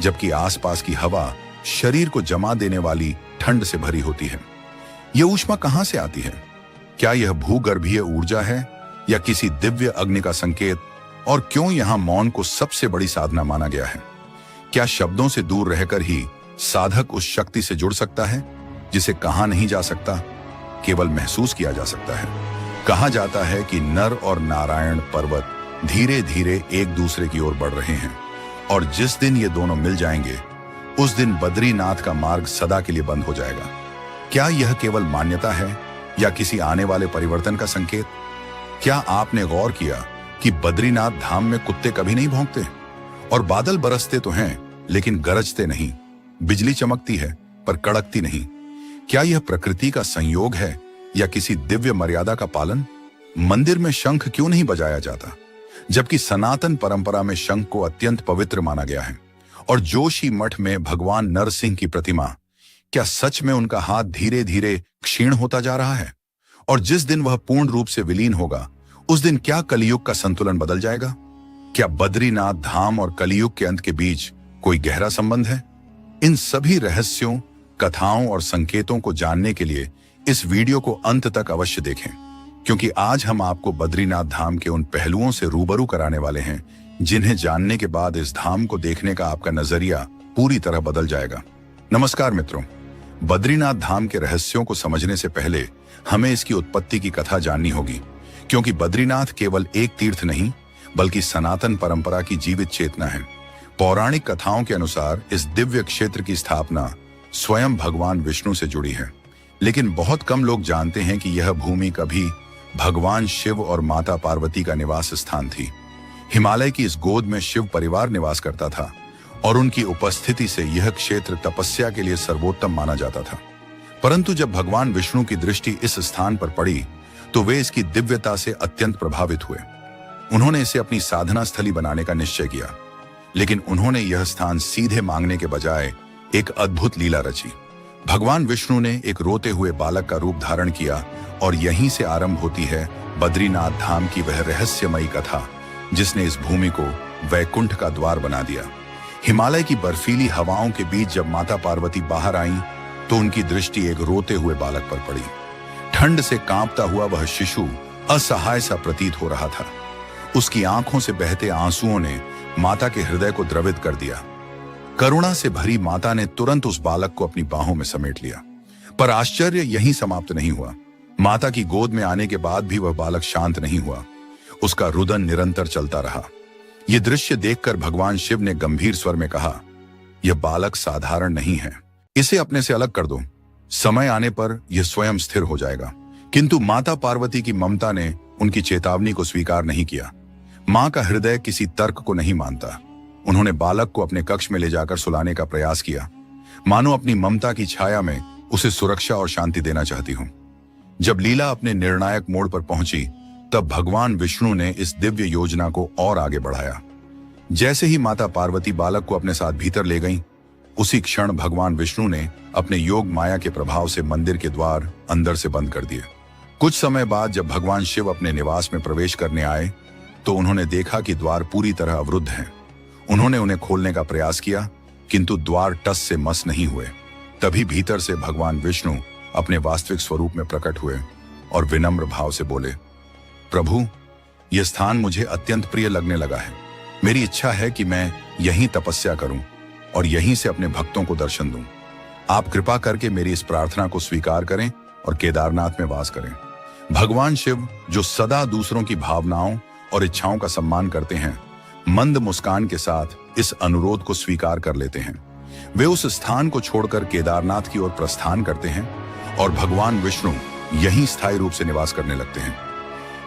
जबकि आसपास की हवा शरीर को जमा देने वाली ठंड से भरी होती है। यह ऊष्मा कहां से आती है? क्या यह भूगर्भीय ऊर्जा है, या किसी दिव्य अग्नि का संकेत? और क्यों यहां मौन को सबसे बड़ी साधना माना गया है? क्या शब्दों से दूर रहकर ही साधक उस शक्ति से जुड़ सकता है जिसे कहा नहीं जा सकता, केवल महसूस किया जा सकता है? कहा जाता है कि नर और नारायण पर्वत धीरे धीरे एक दूसरे की ओर बढ़ रहे हैं, और जिस दिन ये दोनों मिल जाएंगे उस दिन बद्रीनाथ का मार्ग सदा के लिए बंद हो जाएगा। क्या यह केवल मान्यता है, या किसी आने वाले परिवर्तन का संकेत? क्या आपने गौर किया कि बद्रीनाथ धाम में कुत्ते कभी नहीं भौंकते? और बादल बरसते तो हैं, लेकिन गरजते नहीं। बिजली चमकती है पर कड़कती नहीं। क्या यह प्रकृति का संयोग है, या किसी दिव्य मर्यादा का पालन? मंदिर में शंख क्यों नहीं बजाया जाता, जबकि सनातन परंपरा में शंख को अत्यंत पवित्र माना गया है? और जोशी मठ में भगवान नरसिंह की प्रतिमा, क्या सच में उनका हाथ धीरे धीरे क्षीण होता जा रहा है? और जिस दिन वह पूर्ण रूप से विलीन होगा, उस दिन क्या कलियुग का संतुलन बदल जाएगा? क्या बद्रीनाथ धाम और कलियुग के अंत के बीच कोई गहरा संबंध है? इन सभी रहस्यों, कथाओं और संकेतों को जानने के लिए इस वीडियो को अंत तक अवश्य देखें, क्योंकि आज हम आपको बद्रीनाथ धाम के उन पहलुओं से रूबरू कराने वाले हैं जिन्हें जानने के बाद इस धाम को देखने का आपका नजरिया पूरी तरह बदल जाएगा। नमस्कार मित्रों, बद्रीनाथ धाम के रहस्यों को समझने से पहले हमें इसकी उत्पत्ति की कथा जाननी होगी, क्योंकि बद्रीनाथ केवल एक तीर्थ नहीं बल्कि सनातन परंपरा की जीवित चेतना है। पौराणिक कथाओं के अनुसार इस दिव्य क्षेत्र की स्थापना स्वयं भगवान विष्णु से जुड़ी है, लेकिन बहुत कम लोग जानते हैं कि यह भूमि कभी भगवान शिव और माता पार्वती का निवास स्थान थी। हिमालय की इस गोद में शिव परिवार निवास करता था, और उनकी उपस्थिति से यह क्षेत्र तपस्या के लिए सर्वोत्तम माना जाता था। परंतु जब भगवान विष्णु की दृष्टि इस स्थान पर पड़ी तो वे इसकी दिव्यता से अत्यंत प्रभावित हुए। उन्होंने इसे अपनी साधना स्थली बनाने का निश्चय किया। लेकिन उन्होंने यह स्थान सीधे मांगने के बजाय एक अद्भुत लीला रची। भगवान विष्णु ने एक रोते हुए बालक का रूप धारण किया और यहीं से आरंभ होती है बद्रीनाथ धाम की वह रहस्यमयी कथा जिसने इस भूमि को वैकुंठ का द्वार बना दिया। हिमालय की बर्फीली हवाओं के बीच जब माता पार्वती बाहर आईं, तो उनकी दृष्टि एक रोते हुए बालक पर पड़ी। ठंड से कांपता हुआ वह शिशु असहाय सा प्रतीत हो रहा था। उसकी आंखों से बहते आंसुओं ने माता के हृदय को द्रवित कर दिया। करुणा से भरी माता ने तुरंत उस बालक को अपनी बाहों में समेट लिया। पर आश्चर्य यहीं समाप्त नहीं हुआ। माता की गोद में आने के बाद भी वह बालक शांत नहीं हुआ। उसका रुदन निरंतर चलता रहा। यह दृश्य देखकर भगवान शिव ने गंभीर स्वर में कहा, यह बालक साधारण नहीं है, इसे अपने से अलग कर दो। समय आने पर यह स्वयं स्थिर हो जाएगा। किंतु माता पार्वती की ममता ने उनकी चेतावनी को स्वीकार नहीं किया। मां का हृदय किसी तर्क को नहीं मानता। उन्होंने बालक को अपने कक्ष में ले जाकर सुलाने का प्रयास किया, मानो अपनी ममता की छाया में उसे सुरक्षा और शांति देना चाहती हूं। जब लीला अपने निर्णायक मोड़ पर पहुंची, तब भगवान विष्णु ने इस दिव्य योजना को और आगे बढ़ाया। जैसे ही माता पार्वती बालक को अपने साथ भीतर ले गईं, उसी क्षण भगवान विष्णु ने अपने योग माया के प्रभाव से मंदिर के द्वार अंदर से बंद कर दिए। कुछ समय बाद जब भगवान शिव अपने निवास में प्रवेश करने आए, तो उन्होंने देखा कि द्वार पूरी तरह अवरुद्ध हैं। उन्होंने उन्हें खोलने का प्रयास किया, किंतु द्वार टस से मस नहीं हुए। तभी भीतर से भगवान विष्णु अपने वास्तविक स्वरूप में प्रकट हुए और विनम्र भाव से बोले, प्रभु, यह स्थान मुझे अत्यंत प्रिय लगने लगा है। मेरी इच्छा है कि मैं यहीं तपस्या करूं और यहीं से अपने भक्तों को दर्शन दूं। आप कृपा करके मेरी इस प्रार्थना को स्वीकार करें और केदारनाथ में वास करें। भगवान शिव, जो सदा दूसरों की भावनाओं और इच्छाओं का सम्मान करते हैं, मंद मुस्कान के साथ इस अनुरोध को स्वीकार कर लेते हैं। वे उस स्थान को छोड़कर केदारनाथ की ओर प्रस्थान करते हैं और भगवान विष्णु यहीं स्थायी रूप से निवास करने लगते हैं।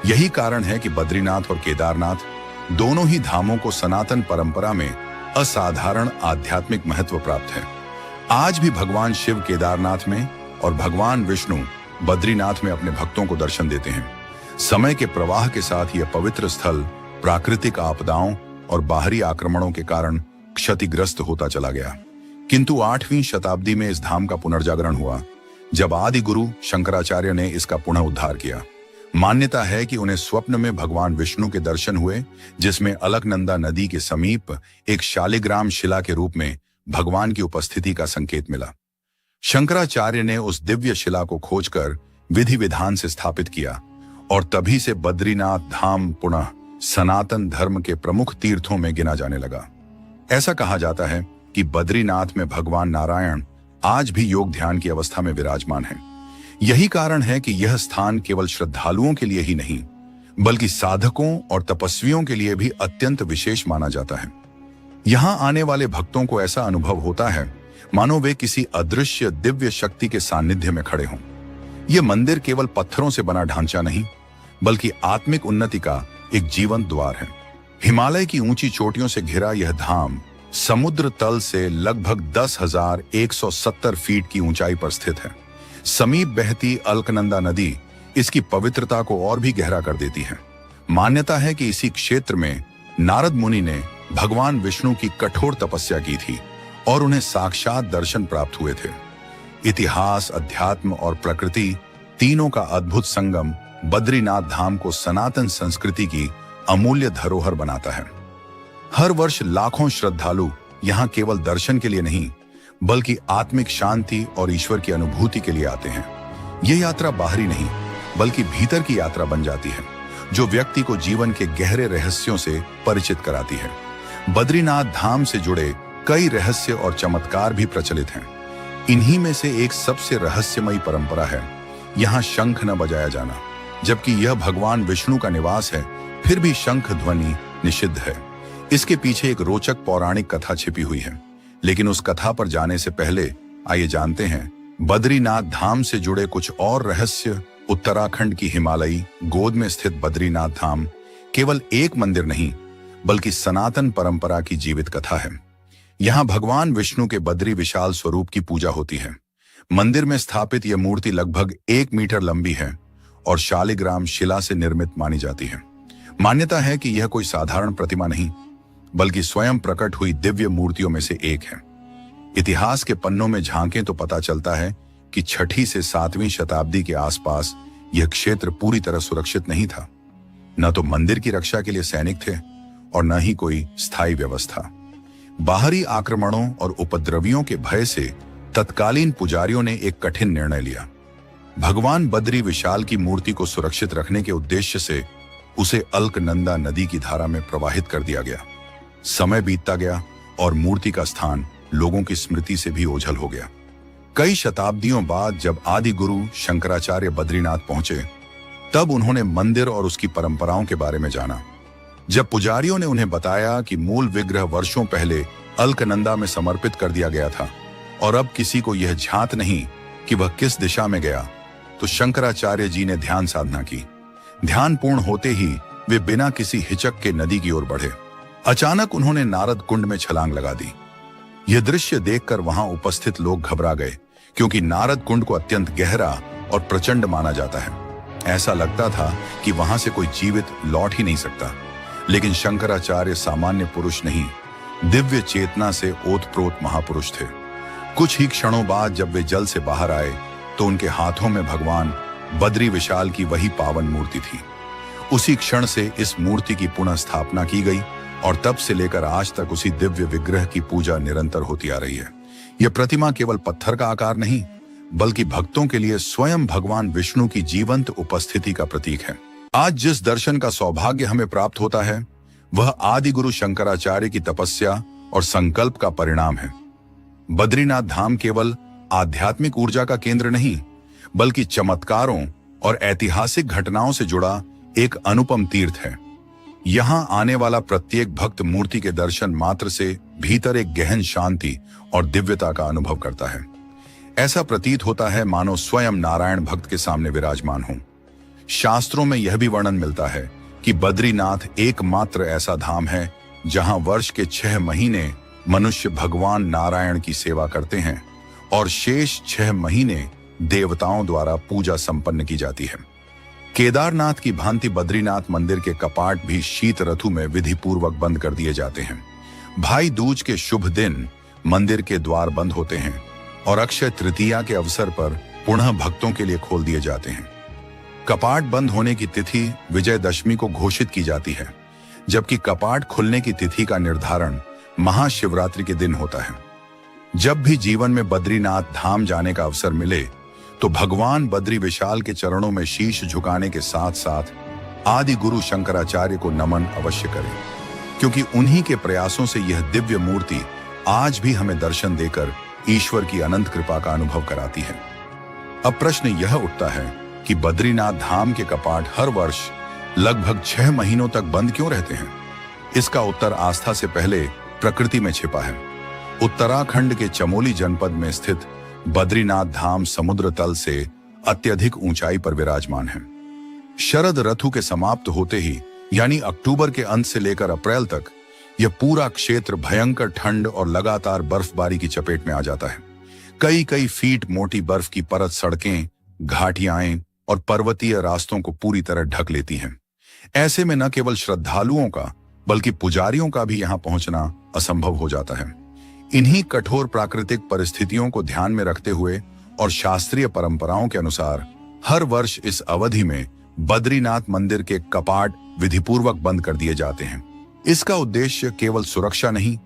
यही कारण है कि बद्रीनाथ और केदारनाथ दोनों ही धामों को सनातन परंपरा में असाधारण आध्यात्मिक महत्व प्राप्त है। आज भी भगवान शिव केदारनाथ में और भगवान विष्णु बद्रीनाथ में अपने भक्तों को दर्शन देते हैं। समय के प्रवाह के साथ यह पवित्र स्थल प्राकृतिक आपदाओं और बाहरी आक्रमणों के कारण क्षतिग्रस्त होता चला गया, किंतु 8वीं शताब्दी में इस धाम का पुनर्जागरण हुआ, जब आदि गुरु शंकराचार्य ने इसका पुनः उद्धार किया। मान्यता है कि उन्हें स्वप्न में भगवान विष्णु के दर्शन हुए, जिसमें अलकनंदा नदी के समीप एक शालिग्राम शिला के रूप में भगवान की उपस्थिति का संकेत मिला। शंकराचार्य ने उस दिव्य शिला को खोजकर विधि विधान से स्थापित किया और तभी से बद्रीनाथ धाम पुनः सनातन धर्म के प्रमुख तीर्थों में गिना जाने लगा। ऐसा कहा जाता है कि बद्रीनाथ में भगवान नारायण आज भी योग ध्यान की अवस्था में विराजमान हैं। यही कारण है कि यह स्थान केवल श्रद्धालुओं के लिए ही नहीं, बल्कि साधकों और तपस्वियों के लिए भी अत्यंत विशेष माना जाता है। यहां आने वाले भक्तों को ऐसा अनुभव होता है मानो वे किसी अदृश्य दिव्य शक्ति के सानिध्य में खड़े हों। यह मंदिर केवल पत्थरों से बना ढांचा नहीं, बल्कि आत्मिक उन्नति का एक जीवंत द्वार है। हिमालय की ऊंची चोटियों से घिरा यह धाम समुद्र तल से लगभग 10,170 फीट की ऊंचाई पर स्थित है। समीप बहती अलकनंदा नदी इसकी पवित्रता को और भी गहरा कर देती है। मान्यता है कि इसी क्षेत्र में नारद मुनि ने भगवान विष्णु की कठोर तपस्या की थी और उन्हें साक्षात दर्शन प्राप्त हुए थे। इतिहास, अध्यात्म और प्रकृति तीनों का अद्भुत संगम बद्रीनाथ धाम को सनातन संस्कृति की अमूल्य धरोहर बनाता है। हर वर्ष लाखों श्रद्धालु यहाँ केवल दर्शन के लिए नहीं, बल्कि आत्मिक शांति और ईश्वर की अनुभूति के लिए आते हैं। यह यात्रा बाहरी नहीं, बल्कि भीतर की यात्रा बन जाती है, जो व्यक्ति को जीवन के गहरे रहस्यों से परिचित कराती है। बद्रीनाथ धाम से जुड़े कई रहस्य और चमत्कार भी प्रचलित हैं। इन्हीं में से एक सबसे रहस्यमयी परंपरा है यहाँ शंख न बजाया जाना। जबकि यह भगवान विष्णु का निवास है, फिर भी शंख ध्वनि निषिद्ध है। इसके पीछे एक रोचक पौराणिक कथा छिपी हुई है, लेकिन उस कथा पर जाने से पहले आइए जानते हैं बद्रीनाथ धाम से जुड़े कुछ और रहस्य। उत्तराखंड की हिमालयी गोद में स्थित बद्रीनाथ धाम केवल एक मंदिर नहीं, बल्कि सनातन परंपरा की जीवित कथा है। यहाँ भगवान विष्णु के बद्री विशाल स्वरूप की पूजा होती है। मंदिर में स्थापित यह मूर्ति लगभग 1 मीटर लंबी है और शालिग्राम शिला से निर्मित मानी जाती है। मान्यता है कि यह कोई साधारण प्रतिमा नहीं, बल्कि स्वयं प्रकट हुई दिव्य मूर्तियों में से एक है। इतिहास के पन्नों में झांकें तो पता चलता है कि 6वीं से 7वीं शताब्दी के आसपास यह क्षेत्र पूरी तरह सुरक्षित नहीं था। न तो मंदिर की रक्षा के लिए सैनिक थे और न ही कोई स्थायी व्यवस्था। बाहरी आक्रमणों और उपद्रवियों के भय से तत्कालीन पुजारियों ने एक कठिन निर्णय लिया। भगवान बद्री विशाल की मूर्ति को सुरक्षित रखने के उद्देश्य से उसे अलकनंदा नदी की धारा में प्रवाहित कर दिया गया। समय बीतता गया और मूर्ति का स्थान लोगों की स्मृति से भी ओझल हो गया। कई शताब्दियों बाद जब आदि गुरु शंकराचार्य बद्रीनाथ पहुंचे, तब उन्होंने मंदिर और उसकी परंपराओं के बारे में जाना। जब पुजारियों ने उन्हें बताया कि मूल विग्रह वर्षों पहले अलकनंदा में समर्पित कर दिया गया था और अब किसी को यह झांत नहीं कि वह किस दिशा में गया, तो शंकराचार्य जी ने ध्यान साधना की। ध्यान पूर्ण होते ही वे बिना किसी हिचक के नदी की ओर बढ़े। अचानक उन्होंने नारद कुंड में छलांग लगा दी। यह दृश्य देखकर वहां उपस्थित लोग घबरा गए, क्योंकि नारद कुंड को अत्यंत गहरा और प्रचंड माना जाता है। ऐसा लगता था कि वहां से कोई जीवित लौट ही नहीं सकता। लेकिन शंकराचार्य सामान्य पुरुष नहीं, दिव्य चेतना से ओतप्रोत महापुरुष थे। कुछ ही क्षणों बाद जब वे जल से बाहर आए, तो उनके हाथों में भगवान बद्री विशाल की वही पावन मूर्ति थी। उसी क्षण से इस मूर्ति की पुनः स्थापना की गई और तब से लेकर आज तक उसी दिव्य विग्रह की पूजा निरंतर होती आ रही है। यह प्रतिमा केवल पत्थर का आकार नहीं, बल्कि भक्तों के लिए स्वयं भगवान विष्णु की जीवंत उपस्थिति का प्रतीक है। आज जिस दर्शन का सौभाग्य हमें प्राप्त होता है, वह आदि गुरु शंकराचार्य की तपस्या और संकल्प का परिणाम है। बद्रीनाथ धाम केवल आध्यात्मिक ऊर्जा का केंद्र नहीं, बल्कि चमत्कारों और ऐतिहासिक घटनाओं से जुड़ा एक अनुपम तीर्थ है। यहाँ आने वाला प्रत्येक भक्त मूर्ति के दर्शन मात्र से भीतर एक गहन शांति और दिव्यता का अनुभव करता है। ऐसा प्रतीत होता है मानो स्वयं नारायण भक्त के सामने विराजमान हो। शास्त्रों में यह भी वर्णन मिलता है कि बद्रीनाथ एकमात्र ऐसा धाम है जहां वर्ष के 6 महीने मनुष्य भगवान नारायण की सेवा करते हैं और शेष 6 महीने देवताओं द्वारा पूजा संपन्न की जाती है। केदारनाथ की भांति बद्रीनाथ मंदिर के कपाट भी शीत ऋतु में विधि पूर्वक बंद कर दिए जाते हैं। भाई दूज के शुभ दिन मंदिर के द्वार बंद होते हैं और अक्षय तृतीया के अवसर पर पुनः भक्तों के लिए खोल दिए जाते हैं। कपाट बंद होने की तिथि विजयदशमी को घोषित की जाती है, जबकि कपाट खुलने की तिथि का निर्धारण महाशिवरात्रि के दिन होता है। जब भी जीवन में बद्रीनाथ धाम जाने का अवसर मिले, तो भगवान बद्री विशाल के चरणों में शीश झुकाने के साथ साथ आदि गुरु शंकराचार्य को नमन अवश्य करें, क्योंकि उन्हीं के प्रयासों से यह दिव्य मूर्ति आज भी हमें दर्शन देकर ईश्वर की अनंत कृपा का अनुभव कराती है। अब प्रश्न यह उठता है कि बद्रीनाथ धाम के कपाट हर वर्ष लगभग 6 महीनों तक बंद क्यों रहते हैं? इसका उत्तर आस्था से पहले प्रकृति में छिपा है। उत्तराखंड के चमोली जनपद में स्थित बद्रीनाथ धाम समुद्र तल से अत्यधिक ऊंचाई पर विराजमान है। शरद ऋतु के समाप्त होते ही, यानी अक्टूबर के अंत से लेकर अप्रैल तक, यह पूरा क्षेत्र भयंकर ठंड और लगातार बर्फबारी की चपेट में आ जाता है। कई फीट मोटी बर्फ की परत सड़कें, घाटियां और पर्वतीय रास्तों को पूरी तरह ढक लेती हैं। ऐसे में न केवल श्रद्धालुओं का, बल्कि पुजारियों का भी यहां पहुंचना असंभव हो जाता है। इन्हीं कठोर प्राकृतिक परिस्थितियों को ध्यान में रखते हुए और शास्त्रीय परंपराओं के अनुसार हर वर्ष इस अवधि में बद्रीनाथ मंदिर के कपाट विधिपूर्वक बंद कर दिए जाते हैं। इसका उद्देश्य केवल सुरक्षा नहीं,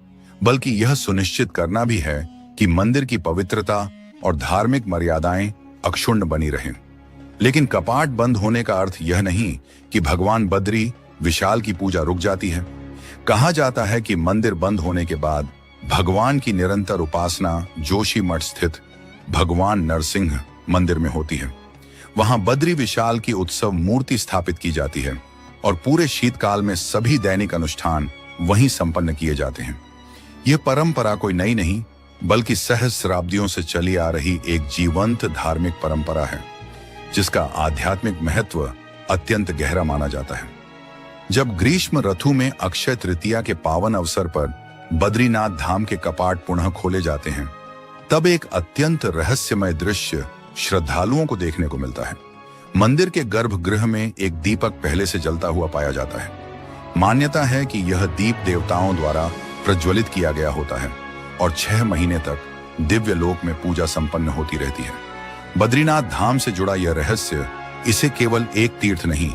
बल्कि यह सुनिश्चित करना भी है कि मंदिर की पवित्रता और धार्मिक मर्यादाएं अक्षुण्ण बनी रहें। लेकिन कपाट बंद होने का अर्थ यह नहीं कि भगवान बद्री विशाल की पूजा रुक जाती है। कहा जाता है कि मंदिर बंद होने के बाद भगवान की निरंतर उपासना जोशी मठ स्थित भगवान नरसिंह मंदिर में होती है। वहां बद्री विशाल की उत्सव मूर्ति स्थापित की जाती है और पूरे शीतकाल में सभी दैनिक अनुष्ठान वहीं संपन्न किए जाते हैं। यह परंपरा कोई नई नहीं, बल्कि सहस्राब्दियों से चली आ रही एक जीवंत धार्मिक परंपरा है, जिसका आध्यात्मिक महत्व अत्यंत गहरा माना जाता है। जब ग्रीष्म ऋतु में अक्षय तृतीया के पावन अवसर पर बद्रीनाथ धाम के कपाट पुनः खोले जाते हैं, तब एक अत्यंत रहस्यमय दृश्य श्रद्धालुओं को देखने को मिलता है। मंदिर के गर्भगृह में एक दीपक पहले से जलता हुआ पाया जाता है। मान्यता है कि यह दीप देवताओं द्वारा प्रज्वलित किया गया होता है और 6 महीने तक दिव्य लोक में पूजा संपन्न होती रहती है। बद्रीनाथ धाम से जुड़ा यह रहस्य इसे केवल एक तीर्थ नहीं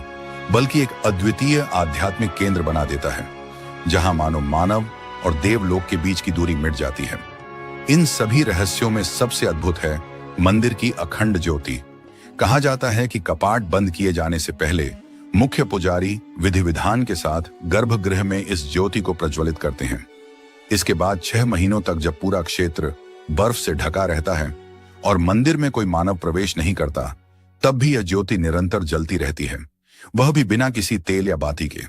बल्कि एक अद्वितीय आध्यात्मिक केंद्र बना देता है, जहां मानव और देवलोक के बीच की दूरी मिट जाती है। इन सभी रहस्यों में सबसे अद्भुत है मंदिर की अखंड ज्योति। कहा जाता है कि कपाट बंद किए जाने से पहले मुख्य पुजारी विधि विधान के साथ गर्भगृह में इस ज्योति को प्रज्वलित करते हैं। इसके बाद 6 महीनों तक जब पूरा क्षेत्र बर्फ से ढका रहता है और मंदिर में कोई मानव प्रवेश नहीं करता, तब भी यह ज्योति निरंतर जलती रहती है, वह भी बिना किसी तेल या बाती के।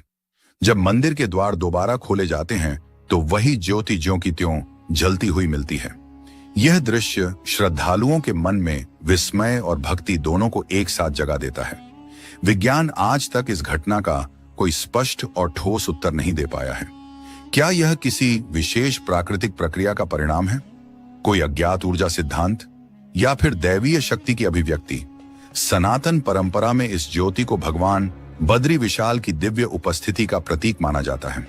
जब मंदिर के द्वार दोबारा खोले जाते हैं तो वही ज्योति ज्यों की त्यों जलती हुई मिलती है। यह दृश्य श्रद्धालुओं के मन में विस्मय और भक्ति दोनों को एक साथ जगा देता है। विज्ञान आज तक इस घटना का कोई स्पष्ट और ठोस उत्तर नहीं दे पाया है। क्या यह किसी विशेष प्राकृतिक प्रक्रिया का परिणाम है, कोई अज्ञात ऊर्जा सिद्धांत, या फिर दैवीय शक्ति की अभिव्यक्ति? सनातन परंपरा में इस ज्योति को भगवान बद्री विशाल की दिव्य उपस्थिति का प्रतीक माना जाता है।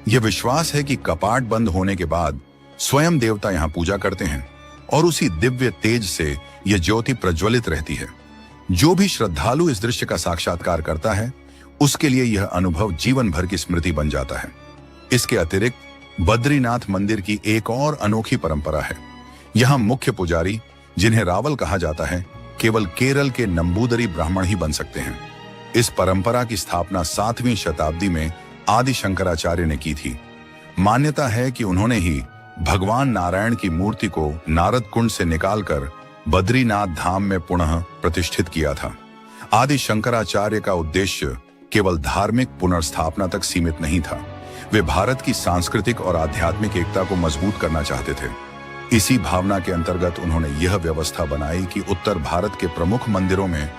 यह विश्वास है कि कपाट बंद होने के बाद स्वयं देवता यहां पूजा करते हैं और उसी दिव्य तेज से यह ज्योति प्रज्वलित रहती है। जो भी श्रद्धालु इस दृश्य का साक्षात्कार करता है, उसके लिए यह अनुभव जीवन भर की स्मृति बन जाता है। इसके अतिरिक्त बद्रीनाथ मंदिर की एक और अनोखी परंपरा है। यहां मुख्य पुजारी, जिन्हें रावल कहा जाता है, केवल केरल के नंबूदरी ब्राह्मण ही बन सकते हैं। इस परंपरा की स्थापना 7वीं शताब्दी में आदि शंकराचार्य ने की थी। मान्यता है कि उन्होंने ही भगवान नारायण की मूर्ति को नारद कुंड से निकालकर बद्रीनाथ धाम में पुनः प्रतिष्ठित किया था। आदि शंकराचार्य का उद्देश्य केवल धार्मिक पुनर्स्थापना तक सीमित नहीं था। वे भारत की सांस्कृतिक और आध्यात्मिक एकता को मजबूत करना चाहते थे। इसी भावना के अंतर्गत उन्होंने यह व्यवस्था बनाई कि उत्तर भारत के प्रमुख मंदिरों में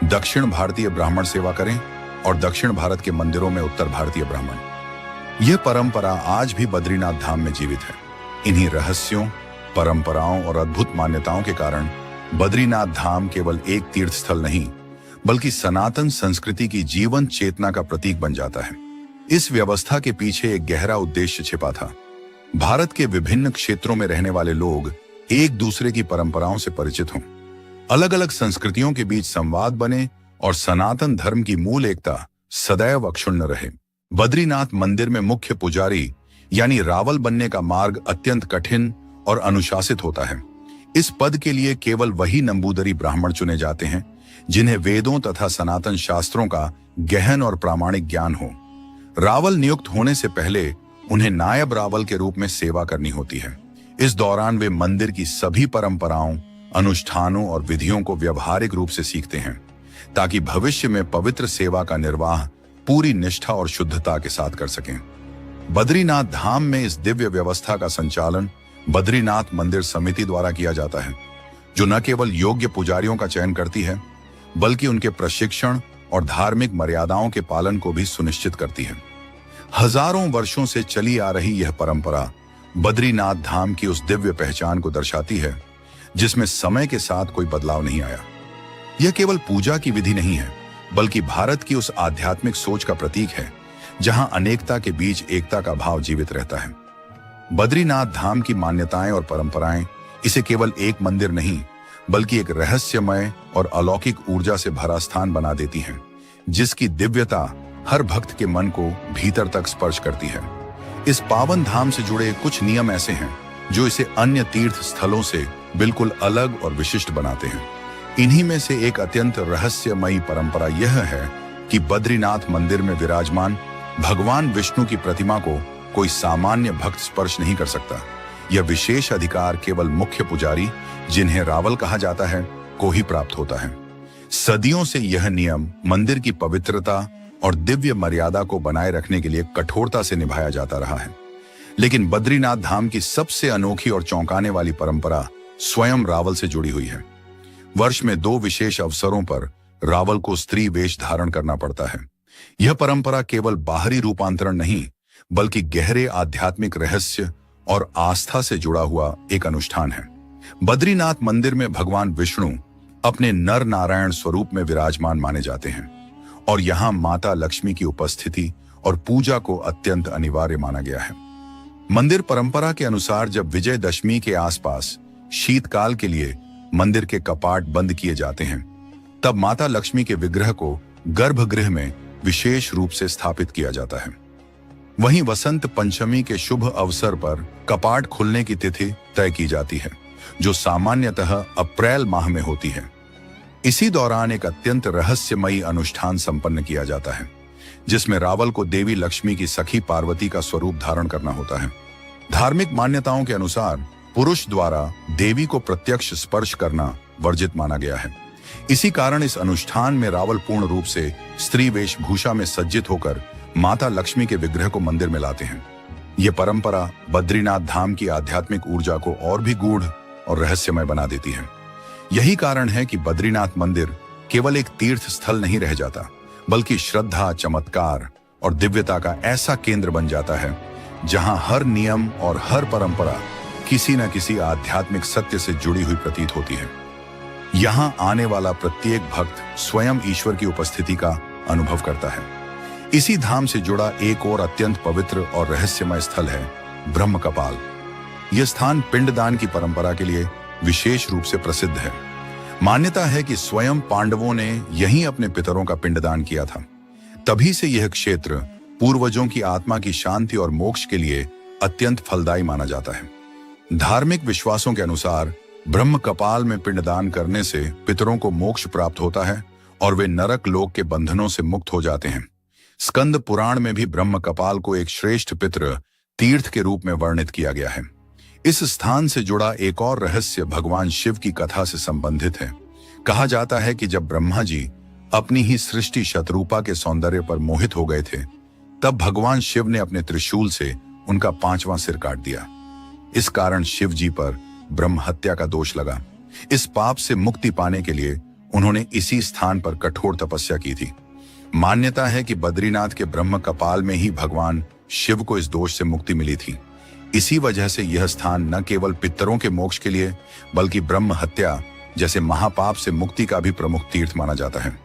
दक्षिण भारतीय ब्राह्मण सेवा करें और दक्षिण भारत के मंदिरों में उत्तर भारतीय ब्राह्मण। यह परंपरा आज भी बद्रीनाथ धाम में जीवित है। इन्हीं रहस्यों, परंपराओं और अद्भुत मान्यताओं के कारण बद्रीनाथ धाम केवल एक तीर्थ स्थल नहीं बल्कि सनातन संस्कृति की जीवन चेतना का प्रतीक बन जाता है। इस व्यवस्था के पीछे एक गहरा उद्देश्य छिपा था। भारत के विभिन्न क्षेत्रों में रहने वाले लोग एक दूसरे की परंपराओं से परिचित हों, अलग अलग संस्कृतियों के बीच संवाद बने और सनातन धर्म की मूल एकता सदैव अक्षुण्ण रहे। बद्रीनाथ मंदिर में मुख्य पुजारी यानी रावल बनने का मार्ग अत्यंत कठिन और अनुशासित होता है। इस पद के लिए केवल वही नंबूदरी ब्राह्मण चुने जाते हैं जिन्हें वेदों तथा सनातन शास्त्रों का गहन और प्रामाणिक ज्ञान हो। रावल नियुक्त होने से पहले उन्हें नायब रावल के रूप में सेवा करनी होती है। इस दौरान वे मंदिर की सभी परंपराओं, अनुष्ठानों और विधियों को व्यवहारिक रूप से सीखते हैं ताकि भविष्य में पवित्र सेवा का निर्वाह पूरी निष्ठा और शुद्धता के साथ कर सकें। बद्रीनाथ धाम में इस दिव्य व्यवस्था का संचालन बद्रीनाथ मंदिर समिति द्वारा किया जाता है, जो न केवल योग्य पुजारियों का चयन करती है बल्कि उनके प्रशिक्षण और धार्मिक मर्यादाओं के पालन को भी सुनिश्चित करती है। हजारों वर्षों से चली आ रही यह परंपरा बद्रीनाथ धाम की उस दिव्य पहचान को दर्शाती है जिसमें समय के साथ कोई बदलाव नहीं आया। यह केवल पूजा की विधि नहीं है बल्कि भारत की उस आध्यात्मिक सोच का प्रतीक है जहां अनेकता के बीच एकता का भाव जीवित रहता है। बद्रीनाथ धाम की मान्यताएं और परंपराएं इसे केवल एक मंदिर नहीं बल्कि एक रहस्यमय और अलौकिक ऊर्जा से भरा स्थान बना देती हैं, जिसकी दिव्यता हर भक्त के मन को भीतर तक स्पर्श करती है। इस पावन धाम से जुड़े कुछ नियम ऐसे हैं जो इसे अन्य तीर्थ स्थलों से बिल्कुल अलग और विशिष्ट बनाते हैं। इन्हीं में से एक अत्यंत रहस्यमयी परंपरा यह है कि बद्रीनाथ मंदिर में विराजमान भगवान विष्णु की प्रतिमा को कोई सामान्य भक्त स्पर्श नहीं कर सकता। यह विशेष अधिकार केवल मुख्य पुजारी, जिन्हें रावल कहा जाता है, को ही प्राप्त होता है। सदियों से यह नियम मंदिर की पवित्रता और दिव्य मर्यादा को बनाए रखने के लिए कठोरता से निभाया जाता रहा है। लेकिन बद्रीनाथ धाम की सबसे अनोखी और चौंकाने वाली परंपरा स्वयं रावल से जुड़ी हुई है। वर्ष में 2 विशेष अवसरों पर रावल को स्त्री वेश धारण करना पड़ता है। यह परंपरा केवल बाहरी रूपांतरण नहीं बल्कि गहरे आध्यात्मिक रहस्य और आस्था से जुड़ा हुआ एक अनुष्ठान है। बद्रीनाथ मंदिर में भगवान विष्णु अपने नर नारायण स्वरूप में विराजमान माने जाते हैं और यहाँ माता लक्ष्मी की उपस्थिति और पूजा को अत्यंत अनिवार्य माना गया है। मंदिर परंपरा के अनुसार जब विजयदशमी के आसपास शीतकाल के लिए मंदिर के कपाट बंद किए जाते हैं, तब माता लक्ष्मी के विग्रह को गर्भगृह में विशेष रूप से स्थापित किया जाता है। वहीं वसंत पंचमी के शुभ अवसर पर कपाट खुलने की तिथि तय की जाती है, जो सामान्यतः अप्रैल माह में होती है। इसी दौरान एक अत्यंत रहस्यमयी अनुष्ठान संपन्न किया जाता है, जिसमें रावल को देवी लक्ष्मी की सखी पार्वती का स्वरूप धारण करना होता है। धार्मिक मान्यताओं के अनुसार पुरुष द्वारा देवी को प्रत्यक्ष स्पर्श करना वर्जित माना गया है। इसी कारण इस अनुष्ठान में रावल पूर्ण रूप से स्त्री वेशभूषा में सज्जित होकर माता लक्ष्मी के विग्रह को मंदिर में लाते हैं। यह परंपरा बद्रीनाथ धाम की आध्यात्मिक ऊर्जा को और भी गूढ़ और रहस्यमय बना देती है। यही कारण है कि बद्रीनाथ मंदिर केवल एक तीर्थ स्थल नहीं रह जाता, बल्कि श्रद्धा, चमत्कार और दिव्यता का ऐसा केंद्र बन जाता है जहां हर नियम और हर परंपरा किसी न किसी आध्यात्मिक सत्य से जुड़ी हुई प्रतीत होती है। यहां आने वाला प्रत्येक भक्त स्वयं ईश्वर की उपस्थिति का अनुभव करता है। इसी धाम से जुड़ा एक और अत्यंत पवित्र और रहस्यमय स्थल है ब्रह्म कपाल। यह स्थान पिंडदान की परंपरा के लिए विशेष रूप से प्रसिद्ध है। मान्यता है कि स्वयं पांडवों ने यहीं अपने पितरों का पिंडदान किया था। तभी से यह क्षेत्र पूर्वजों की आत्मा की शांति और मोक्ष के लिए अत्यंत फलदायी माना जाता है। धार्मिक विश्वासों के अनुसार ब्रह्म कपाल में पिंडदान करने से पितरों को मोक्ष प्राप्त होता है और वे नरक लोक के बंधनों से मुक्त हो जाते हैं। स्कंद पुराण में भी ब्रह्म कपाल को एक श्रेष्ठ पितृ तीर्थ के रूप में वर्णित किया गया है। इस स्थान से जुड़ा एक और रहस्य भगवान शिव की कथा से संबंधित है। कहा जाता है कि जब ब्रह्मा जी अपनी ही सृष्टि शतरूपा के सौंदर्य पर मोहित हो गए थे, तब भगवान शिव ने अपने त्रिशूल से उनका 5वां सिर काट दिया। इस कारण शिव जी पर ब्रह्म हत्या का दोष लगा। इस पाप से मुक्ति पाने के लिए उन्होंने इसी स्थान पर कठोर तपस्या की थी। मान्यता है कि बद्रीनाथ के ब्रह्म कपाल में ही भगवान शिव को इस दोष से मुक्ति मिली थी। इसी वजह से यह स्थान न केवल पितरों के मोक्ष के लिए, बल्कि ब्रह्म हत्या जैसे महापाप से मुक्ति का भी प्रमुख तीर्थ माना जाता है।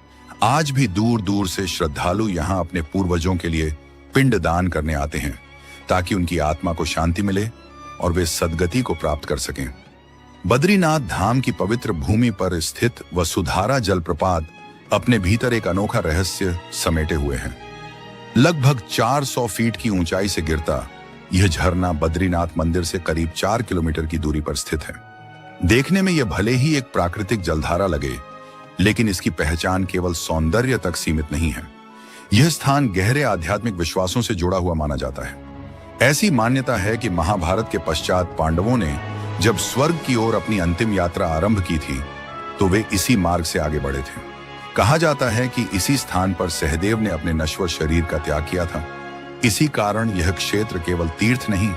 आज भी दूर दूर से श्रद्धालु यहाँ अपने पूर्वजों के लिए पिंड दान करने आते हैं, ताकि उनकी आत्मा को शांति मिले और वे सद्गति को प्राप्त कर सकें। बद्रीनाथ धाम की पवित्र भूमि पर स्थित वसुधारा जलप्रपात अपने भीतर एक अनोखा रहस्य समेटे हुए है। लगभग 400 फीट की ऊंचाई से गिरता यह झरना बद्रीनाथ मंदिर से करीब 4 किलोमीटर की दूरी पर स्थित है। देखने में यह भले ही एक प्राकृतिक जलधारा लगे, लेकिन इसकी पहचान केवल सौंदर्य तक सीमित नहीं है। यह स्थान गहरे आध्यात्मिक विश्वासों से जुड़ा हुआ माना जाता है। ऐसी मान्यता है कि महाभारत के पश्चात पांडवों ने जब स्वर्ग की ओर अपनी अंतिम यात्रा आरंभ की थी, तो वे इसी मार्ग से आगे बढ़े थे। कहा जाता है कि इसी स्थान पर सहदेव ने अपने नश्वर शरीर का त्याग किया था। इसी कारण यह क्षेत्र केवल तीर्थ नहीं,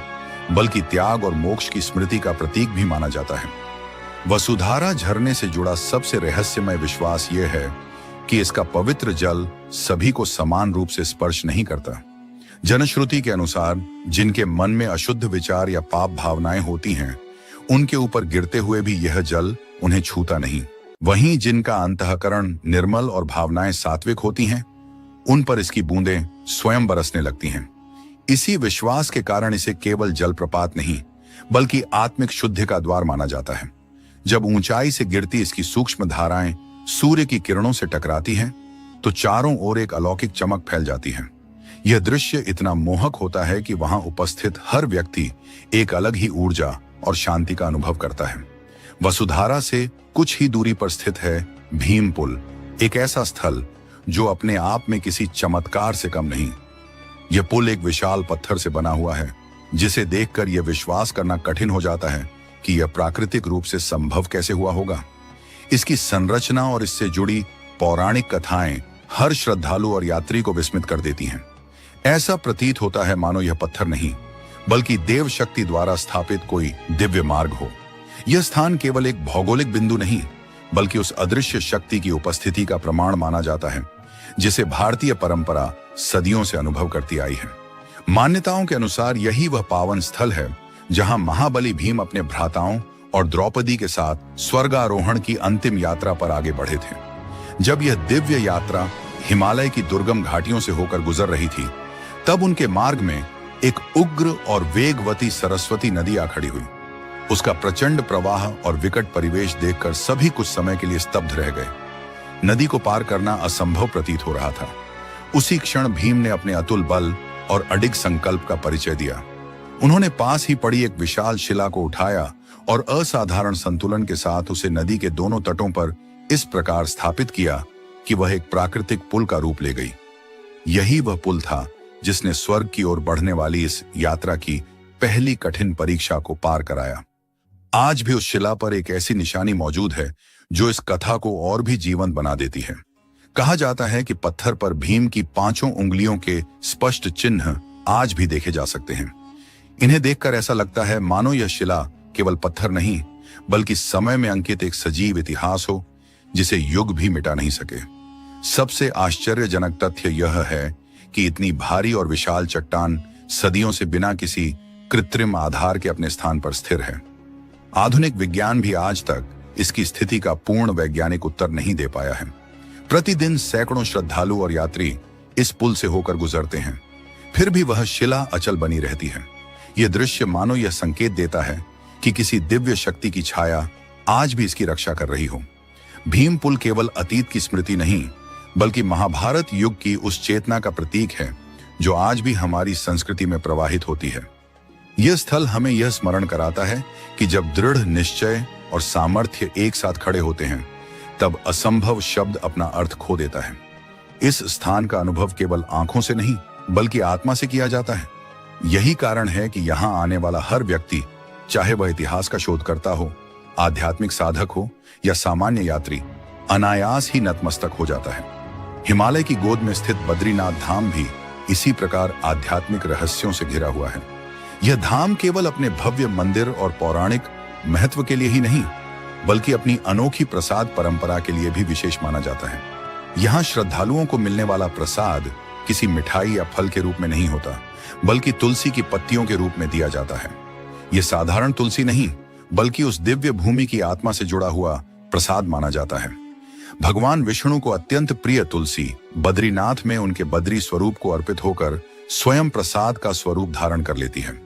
बल्कि त्याग और मोक्ष की स्मृति का प्रतीक भी माना जाता है। वसुधारा झरने से जुड़ा सबसे रहस्यमय विश्वास यह है कि इसका पवित्र जल सभी को समान रूप से स्पर्श नहीं करता। जनश्रुति के अनुसार जिनके मन में अशुद्ध विचार या पाप भावनाएं होती हैं, उनके ऊपर गिरते हुए भी यह जल उन्हें छूता नहीं। वहीं जिनका अंतःकरण निर्मल और भावनाएं सात्विक होती हैं, उन पर इसकी बूंदें स्वयं बरसने लगती हैं। इसी विश्वास के कारण इसे केवल जलप्रपात नहीं, बल्कि आत्मिक शुद्धि का द्वार माना जाता है। जब ऊंचाई से गिरती इसकी सूक्ष्म धाराएं सूर्य की किरणों से टकराती हैं, तो चारों ओर एक अलौकिक चमक फैल जाती है। यह दृश्य इतना मोहक होता है कि वहां उपस्थित हर व्यक्ति एक अलग ही ऊर्जा और शांति का अनुभव करता है। वसुधारा से कुछ ही दूरी पर स्थित है भीम पुल, एक ऐसा स्थल जो अपने आप में किसी चमत्कार से कम नहीं। यह पुल एक विशाल पत्थर से बना हुआ है, जिसे देखकर यह विश्वास करना कठिन हो जाता है कि यह प्राकृतिक रूप से संभव कैसे हुआ होगा। इसकी संरचना और इससे जुड़ी पौराणिक कथाएं हर श्रद्धालु और यात्री को विस्मित कर देती हैं। ऐसा प्रतीत होता है मानो यह पत्थर नहीं, बल्कि देव शक्ति द्वारा स्थापित कोई दिव्य मार्ग हो। यह स्थान केवल एक भौगोलिक बिंदु नहीं, बल्कि उस अदृश्य शक्ति की उपस्थिति का प्रमाण माना जाता है, जिसे भारतीय परंपरा सदियों से अनुभव करती आई है। मान्यताओं के अनुसार यही वह पावन स्थल है जहां महाबली भीम अपने भ्राताओं और द्रौपदी के साथ स्वर्गारोहण की अंतिम यात्रा पर आगे बढ़े थे। जब यह दिव्य यात्रा हिमालय की दुर्गम घाटियों से होकर गुजर रही थी, तब उनके मार्ग में एक उग्र और वेगवती सरस्वती नदी आ खड़ी हुई। उसका प्रचंड प्रवाह और विकट परिवेश देखकर सभी कुछ समय के लिए स्तब्ध रह गए। नदी को पार करना असंभव प्रतीत हो रहा था। उसी क्षण भीम ने अपने अतुल बल और अडिग संकल्प का परिचय दिया। उन्होंने पास ही पड़ी एक विशाल शिला को उठाया और असाधारण संतुलन के साथ उसे नदी के दोनों तटों पर इस प्रकार स्थापित किया कि वह एक प्राकृतिक पुल का रूप ले गई। यही वह पुल था जिसने स्वर्ग की ओर बढ़ने वाली इस यात्रा की पहली कठिन परीक्षा को पार कराया। आज भी उस शिला पर एक ऐसी निशानी मौजूद है जो इस कथा को और भी जीवंत बना देती है। कहा जाता है कि पत्थर पर भीम की 5 उंगलियों के स्पष्ट चिन्ह आज भी देखे जा सकते हैं। इन्हें देखकर ऐसा लगता है मानो यह शिला केवल पत्थर नहीं बल्कि समय में अंकित एक सजीव इतिहास हो जिसे युग भी मिटा नहीं सके। सबसे आश्चर्यजनक तथ्य यह है कि इतनी भारी और विशाल चट्टान सदियों से बिना किसी कृत्रिम आधार के अपने स्थान पर स्थिर है। आधुनिक विज्ञान भी आज तक इसकी स्थिति का पूर्ण वैज्ञानिक उत्तर नहीं दे पाया है। प्रतिदिन सैकड़ों श्रद्धालु और यात्री इस पुल से होकर गुजरते हैं, फिर भी वह शिला अचल बनी रहती है। यह दृश्य मानो यह संकेत देता है कि किसी दिव्य शक्ति की छाया आज भी इसकी रक्षा कर रही हो। भीम पुल केवल अतीत की स्मृति नहीं बल्कि महाभारत युग की उस चेतना का प्रतीक है जो आज भी हमारी संस्कृति में प्रवाहित होती है। यह स्थल हमें यह स्मरण कराता है कि जब दृढ़ निश्चय और सामर्थ्य एक साथ खड़े होते हैं तब असंभव शब्द अपना अर्थ खो देता है। इस स्थान का अनुभव केवल आंखों से नहीं बल्कि आत्मा से किया जाता है। यही कारण है कि यहाँ आने वाला हर व्यक्ति, चाहे वह इतिहास का शोधकर्ता हो, आध्यात्मिक साधक हो या सामान्य यात्री, अनायास ही नतमस्तक हो जाता है। हिमालय की गोद में स्थित बद्रीनाथ धाम भी इसी प्रकार आध्यात्मिक रहस्यों से घिरा हुआ है। यह धाम केवल अपने भव्य मंदिर और पौराणिक महत्व के लिए ही नहीं बल्कि अपनी अनोखी प्रसाद परंपरा के लिए भी विशेष माना जाता है। यहाँ श्रद्धालुओं को मिलने वाला प्रसाद किसी मिठाई या फल के रूप में नहीं होता बल्कि तुलसी की पत्तियों के रूप में दिया जाता है। यह साधारण तुलसी नहीं बल्कि उस दिव्य भूमि की आत्मा से जुड़ा हुआ प्रसाद माना जाता है। भगवान विष्णु को अत्यंत प्रिय तुलसी बद्रीनाथ में उनके बद्री स्वरूप को अर्पित होकर स्वयं प्रसाद का स्वरूप धारण कर लेती है।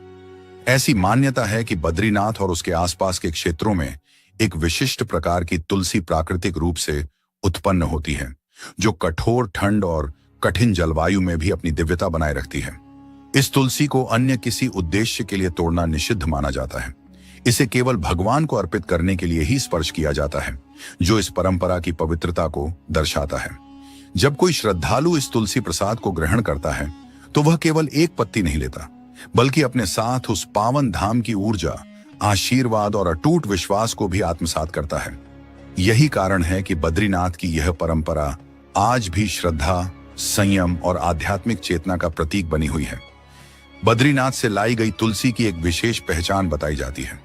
ऐसी मान्यता है कि बद्रीनाथ और उसके आसपास के क्षेत्रों में एक विशिष्ट प्रकार की तुलसी प्राकृतिक रूप से उत्पन्न होती है जो कठोर ठंड और कठिन जलवायु में भी अपनी दिव्यता बनाए रखती है। इस तुलसी को अन्य किसी उद्देश्य के लिए तोड़ना निषिद्ध माना जाता है। इसे केवल भगवान को अर्पित करने के लिए ही स्पर्श किया जाता है, जो इस परंपरा की पवित्रता को दर्शाता है। जब कोई श्रद्धालु इस तुलसी प्रसाद को ग्रहण करता है तो वह केवल एक पत्ती नहीं लेता बल्कि अपने साथ उस पावन धाम की ऊर्जा, आशीर्वाद और अटूट विश्वास को भी आत्मसात करता है। यही कारण है कि बद्रीनाथ की यह परंपरा आज भी श्रद्धा, संयम और आध्यात्मिक चेतना का प्रतीक बनी हुई है। बद्रीनाथ से लाई गई तुलसी की एक विशेष पहचान बताई जाती है।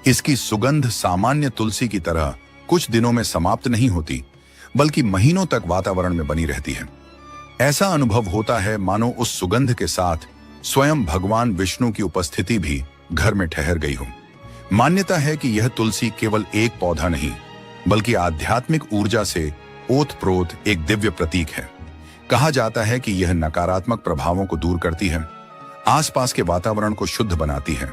इसकी सुगंध सामान्य तुलसी की तरह कुछ दिनों में समाप्त नहीं होती बल्कि महीनों तक वातावरण में बनी रहती है। ऐसा अनुभव होता है मानो उस सुगंध के साथ स्वयं भगवान विष्णु की उपस्थिति भी घर में ठहर गई हो। मान्यता है कि यह तुलसी केवल एक पौधा नहीं बल्कि आध्यात्मिक ऊर्जा से ओतप्रोत एक दिव्य प्रतीक है। कहा जाता है कि यह नकारात्मक प्रभावों को दूर करती है, आसपास के वातावरण को शुद्ध बनाती है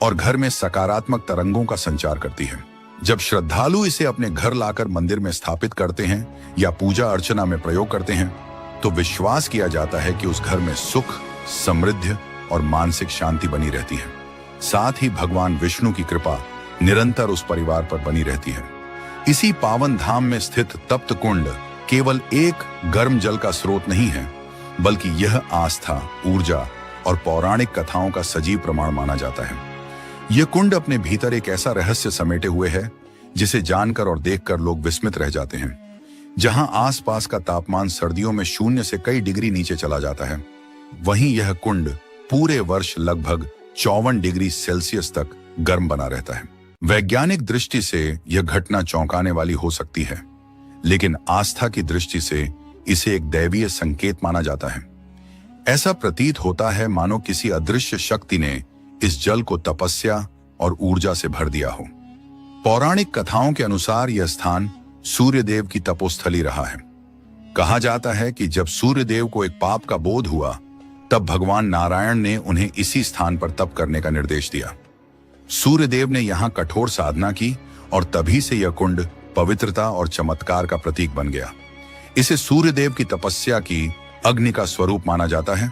और घर में सकारात्मक तरंगों का संचार करती है। जब श्रद्धालु इसे अपने घर लाकर मंदिर में स्थापित करते हैं या पूजा अर्चना में प्रयोग करते हैं तो विश्वास किया जाता है कि उस घर में सुख, समृद्धि और मानसिक शांति बनी रहती है। साथ ही भगवान विष्णु की कृपा निरंतर उस परिवार पर बनी रहती है। इसी पावन धाम में स्थित तप्त कुंड केवल एक गर्म जल का स्रोत नहीं है बल्कि यह आस्था, ऊर्जा और पौराणिक कथाओं का सजीव प्रमाण माना जाता है। यह कुंड अपने भीतर एक ऐसा रहस्य समेटे हुए है जिसे जानकर और देखकर लोग विस्मित रह जाते हैं। जहां आसपास का तापमान सर्दियों में 0 से कई डिग्री नीचे चला जाता है, वहीं यह कुंड पूरे वर्ष लगभग 54 डिग्री सेल्सियस तक गर्म बना रहता है। वैज्ञानिक दृष्टि से यह घटना चौंकाने वाली हो सकती है, लेकिन आस्था की दृष्टि से इसे एक दैवीय संकेत माना जाता है। ऐसा प्रतीत होता है मानो किसी अदृश्य शक्ति ने इस जल को तपस्या और ऊर्जा से भर दिया हो। पौराणिक कथाओं के अनुसार यह स्थान सूर्यदेव की तपोस्थली रहा है। कहा जाता है कि जब सूर्यदेव को एक पाप का बोध हुआ तब भगवान नारायण ने उन्हें इसी स्थान पर तप करने का निर्देश दिया। सूर्यदेव ने यहाँ कठोर साधना की और तभी से यह कुंड पवित्रता और चमत्कार का प्रतीक बन गया। इसे सूर्यदेव की तपस्या की अग्नि का स्वरूप माना जाता है,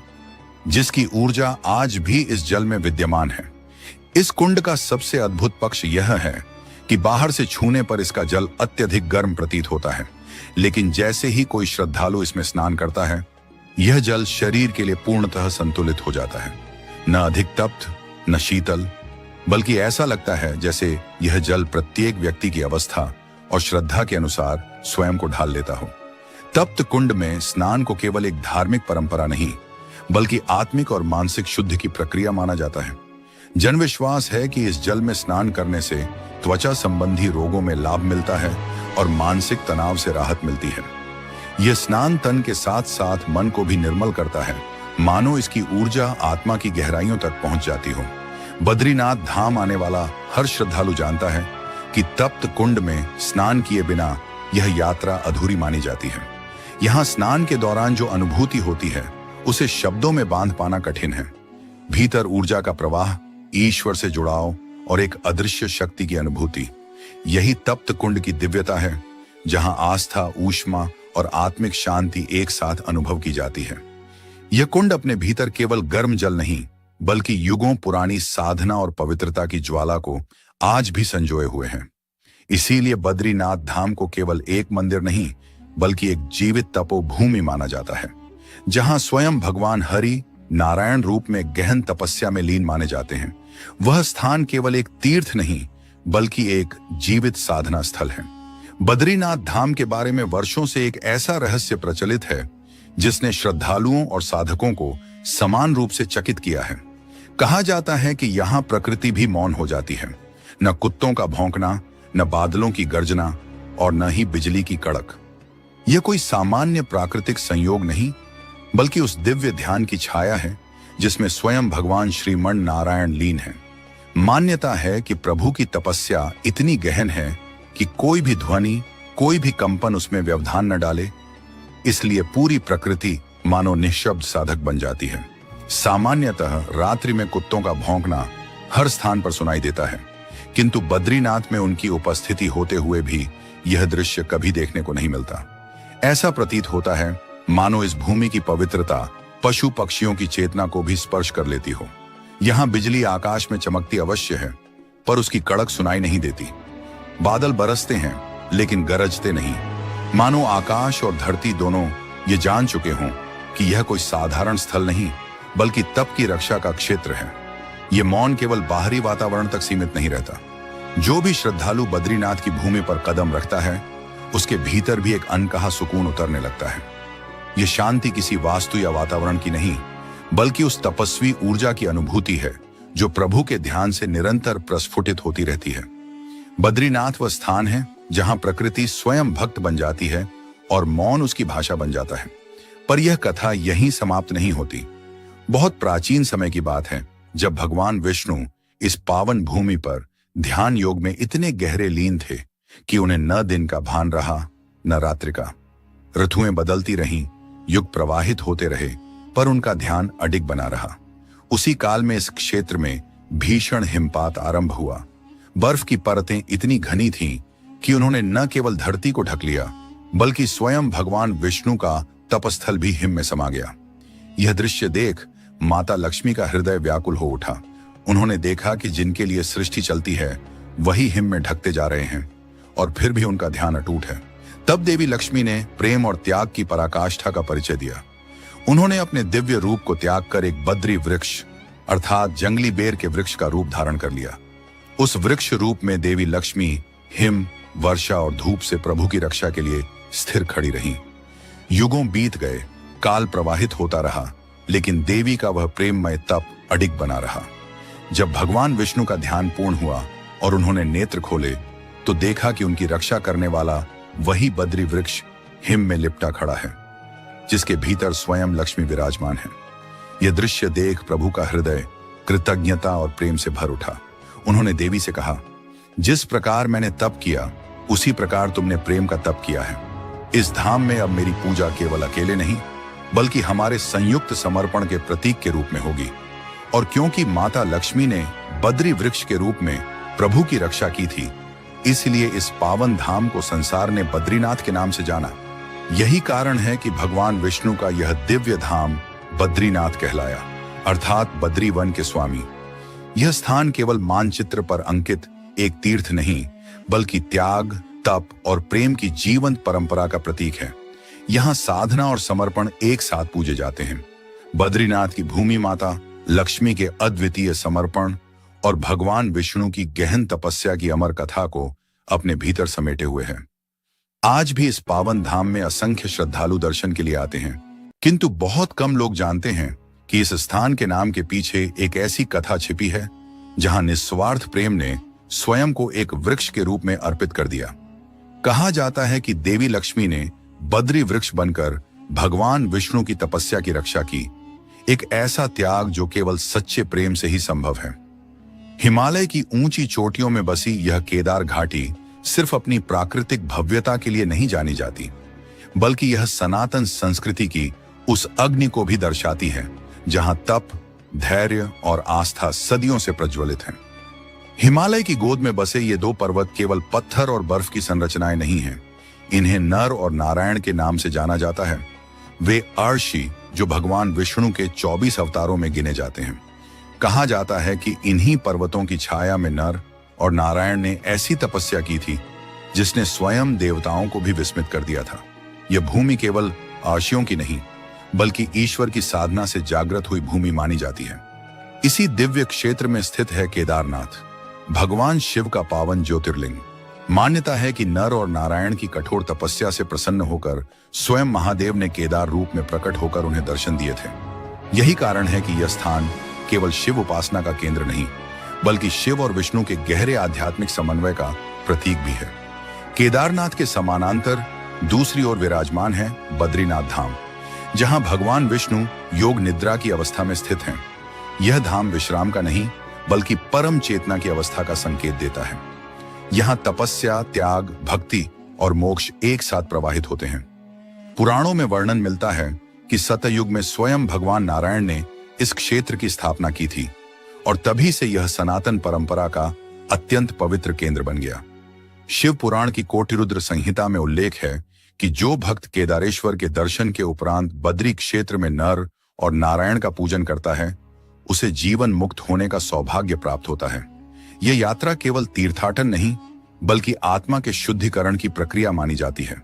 जिसकी ऊर्जा आज भी इस जल में विद्यमान है। इस कुंड का सबसे अद्भुत पक्ष यह है कि बाहर से छूने पर इसका जल अत्यधिक गर्म प्रतीत होता है, लेकिन जैसे ही कोई श्रद्धालु इसमें स्नान करता है, यह जल शरीर के लिए पूर्णतः संतुलित हो जाता है। न अधिक तप्त, न शीतल, बल्कि ऐसा लगता है जैसे यह जल प्रत्येक व्यक्ति की अवस्था और श्रद्धा के अनुसार स्वयं को ढाल लेता हो। तप्त कुंड में स्नान को केवल एक धार्मिक परंपरा नहीं, बल्कि आत्मिक और मानसिक शुद्धि की प्रक्रिया माना जाता है। जन विश्वास है कि इस जल में स्नान करने से त्वचा संबंधी रोगों में लाभ मिलता है और मानसिक तनाव से राहत मिलती है। यह स्नान तन के साथ साथ मन को भी निर्मल करता है, मानो इसकी ऊर्जा आत्मा की गहराइयों तक पहुंच जाती हो। बद्रीनाथ धाम आने वाला हर श्रद्धालु जानता है कि तप्त कुंड में स्नान किए बिना यह यात्रा अधूरी मानी जाती है। यहाँ स्नान के दौरान जो अनुभूति होती है, उसे शब्दों में बांध पाना कठिन है। भीतर ऊर्जा का प्रवाह, ईश्वर से जुड़ाव और एक अदृश्य शक्ति की अनुभूति, यही तप्त कुंड की दिव्यता है, जहां आस्था, ऊष्मा और आत्मिक शांति एक साथ अनुभव की जाती है। यह कुंड अपने भीतर केवल गर्म जल नहीं, बल्कि युगों पुरानी साधना और पवित्रता की ज्वाला को आज भी संजोए हुए है। इसीलिए बद्रीनाथ धाम को केवल एक मंदिर नहीं, बल्कि एक जीवित तपोभूमि माना जाता है, जहां स्वयं भगवान हरि नारायण रूप में गहन तपस्या में लीन माने जाते हैं। वह स्थान केवल एक तीर्थ नहीं, बल्कि एक जीवित साधना स्थल है। बद्रीनाथ धाम के बारे में वर्षों से एक ऐसा रहस्य प्रचलित है, जिसने श्रद्धालुओं और साधकों को समान रूप से चकित किया है। कहा जाता है कि यहाँ प्रकृति भी मौन हो जाती है। न कुत्तों का भौंकना, न बादलों की गर्जना और न ही बिजली की कड़क। यह कोई सामान्य प्राकृतिक संयोग नहीं, बल्कि उस दिव्य ध्यान की छाया है जिसमें स्वयं भगवान श्रीमन नारायण लीन है। मान्यता है कि प्रभु की तपस्या इतनी गहन है कि कोई भी ध्वनि, कोई भी कंपन उसमें व्यवधान न डाले, इसलिए पूरी प्रकृति मानो निःशब्द साधक बन जाती है। सामान्यतः रात्रि में कुत्तों का भौंकना हर स्थान पर सुनाई देता है, किंतु बद्रीनाथ में उनकी उपस्थिति होते हुए भी यह दृश्य कभी देखने को नहीं मिलता। ऐसा प्रतीत होता है मानो इस भूमि की पवित्रता पशु पक्षियों की चेतना को भी स्पर्श कर लेती हो। यहाँ बिजली आकाश में चमकती अवश्य है, पर उसकी कड़क सुनाई नहीं देती। बादल बरसते हैं, लेकिन गरजते नहीं, मानो आकाश और धरती दोनों ये जान चुके हों कि यह कोई साधारण स्थल नहीं, बल्कि तप की रक्षा का क्षेत्र है। यह मौन केवल बाहरी वातावरण तक सीमित नहीं रहता। जो भी श्रद्धालु बद्रीनाथ की भूमि पर कदम रखता है, उसके भीतर भी एक अनकहा सुकून उतरने लगता है। यह शांति किसी वास्तु या वातावरण की नहीं, बल्कि उस तपस्वी ऊर्जा की अनुभूति है जो प्रभु के ध्यान से निरंतर प्रस्फुटित होती रहती है। बद्रीनाथ वह स्थान है जहां प्रकृति स्वयं भक्त बन जाती है और मौन उसकी भाषा बन जाता है। पर यह कथा यहीं समाप्त नहीं होती। बहुत प्राचीन समय की बात है, जब भगवान विष्णु इस पावन भूमि पर ध्यान योग में इतने गहरे लीन थे कि उन्हें न दिन का भान रहा, न रात्रि का। ऋतुएं बदलती रहीं, युग प्रवाहित होते रहे, पर उनका ध्यान अडिग बना रहा। उसी काल में इस क्षेत्र में भीषण हिमपात आरंभ हुआ। बर्फ की परतें इतनी घनी थीं कि उन्होंने न केवल धरती को ढक लिया, बल्कि स्वयं भगवान विष्णु का तपस्थल भी हिम में समा गया। यह दृश्य देख माता लक्ष्मी का हृदय व्याकुल हो उठा। उन्होंने देखा कि जिनके लिए सृष्टि चलती है, वही हिम में ढकते जा रहे हैं, और फिर भी उनका ध्यान अटूट है। तब देवी लक्ष्मी ने प्रेम और त्याग की पराकाष्ठा का परिचय दिया। उन्होंने अपने दिव्य रूप को त्याग कर एक बद्री वृक्ष अर्थात जंगली बेर के वृक्ष का रूप धारण कर लिया। उस वृक्ष रूप में देवी लक्ष्मी हिम, वर्षा और धूप से प्रभु की रक्षा के लिए स्थिर खड़ी रहीं। युगों बीत गए, काल प्रवाहित होता रहा, लेकिन देवी का वह प्रेममय तप अडिग बना रहा। जब भगवान विष्णु का ध्यान पूर्ण हुआ और उन्होंने नेत्र खोले, तो देखा कि उनकी रक्षा करने वाला वही बद्री वृक्ष हिम में लिपटा खड़ा है, जिसके भीतर स्वयं लक्ष्मी विराजमान है। यह दृश्य देख प्रभु का हृदय कृतज्ञता और प्रेम से भर उठा। उन्होंने देवी से कहा, जिस प्रकार मैंने तप किया, उसी प्रकार तुमने प्रेम का तप किया है। इस धाम में अब मेरी पूजा केवल अकेले नहीं, बल्कि हमारे संयुक्त समर्पण के प्रतीक के रूप में होगी। और क्योंकि माता लक्ष्मी ने बद्री वृक्ष के रूप में प्रभु की रक्षा की थी, इसलिए इस पावन धाम को संसार ने बद्रीनाथ के नाम से जाना। यही कारण है कि भगवान विष्णु का यह दिव्य धाम बद्रीनाथ कहलाया, अर्थात बद्री वन के स्वामी। यह स्थान केवल मानचित्र पर अंकित एक तीर्थ नहीं, बल्कि त्याग, तप और प्रेम की जीवंत परंपरा का प्रतीक है। यहाँ साधना और समर्पण एक साथ पूजे जाते हैं। बद्रीनाथ की भूमि माता लक्ष्मी के अद्वितीय समर्पण और भगवान विष्णु की गहन तपस्या की अमर कथा को अपने भीतर समेटे हुए है। आज भी इस पावन धाम में असंख्य श्रद्धालु दर्शन के लिए आते हैं, किंतु बहुत कम लोग जानते हैं कि इस स्थान के नाम के पीछे एक ऐसी कथा छिपी है जहां निस्वार्थ प्रेम ने स्वयं को एक वृक्ष के रूप में अर्पित कर दिया। कहा जाता है कि देवी लक्ष्मी ने बद्री वृक्ष बनकर भगवान विष्णु की तपस्या की रक्षा की, एक ऐसा त्याग जो केवल सच्चे प्रेम से ही संभव है। हिमालय की ऊंची चोटियों में बसी यह केदार घाटी सिर्फ अपनी प्राकृतिक भव्यता के लिए नहीं जानी जाती, बल्कि यह सनातन संस्कृति की उस अग्नि को भी दर्शाती है जहां तप, धैर्य और आस्था सदियों से प्रज्वलित हैं। हिमालय की गोद में बसे ये दो पर्वत केवल पत्थर और बर्फ की संरचनाएं नहीं हैं, इन्हें नर और नारायण के नाम से जाना जाता है। वे अर्षि जो भगवान विष्णु के 24 अवतारों में गिने जाते हैं। कहा जाता है कि इन्हीं पर्वतों की छाया में नर और नारायण ने ऐसी तपस्या की थी जिसने स्वयं देवताओं को भी विस्मित कर दिया था। यह भूमि केवल अर्षियों की नहीं, बल्कि ईश्वर की साधना से जागृत हुई भूमि मानी जाती है। इसी दिव्य क्षेत्र में स्थित है केदारनाथ, भगवान शिव का पावन ज्योतिर्लिंग। मान्यता है कि नर और नारायण की कठोर तपस्या से प्रसन्न होकर स्वयं महादेव ने केदार रूप में प्रकट होकर उन्हें दर्शन दिए थे। यही कारण है कि यह स्थान केवल शिव उपासना का केंद्र नहीं, बल्कि शिव और विष्णु के गहरे आध्यात्मिक समन्वय का प्रतीक भी है। केदारनाथ के समानांतर दूसरी ओर विराजमान है बद्रीनाथ धाम, जहां भगवान विष्णु योग निद्रा की अवस्था में स्थित हैं। यह धाम विश्राम का नहीं, बल्कि परम चेतना की अवस्था का संकेत देता है। यहाँ तपस्या, त्याग, भक्ति और मोक्ष एक साथ प्रवाहित होते हैं। पुराणों में वर्णन मिलता है कि सतयुग में स्वयं भगवान नारायण ने इस क्षेत्र की स्थापना की थी और तभी से यह सनातन परंपरा का अत्यंत पवित्र केंद्र बन गया। शिव पुराण की कोटिरुद्र संहिता में उल्लेख है कि जो भक्त केदारेश्वर के दर्शन के उपरांत बद्री क्षेत्र में नर और नारायण का पूजन करता है, उसे जीवन मुक्त होने का सौभाग्य प्राप्त होता है। यह यात्रा केवल तीर्थाटन नहीं, बल्कि आत्मा के शुद्धिकरण की प्रक्रिया मानी जाती है।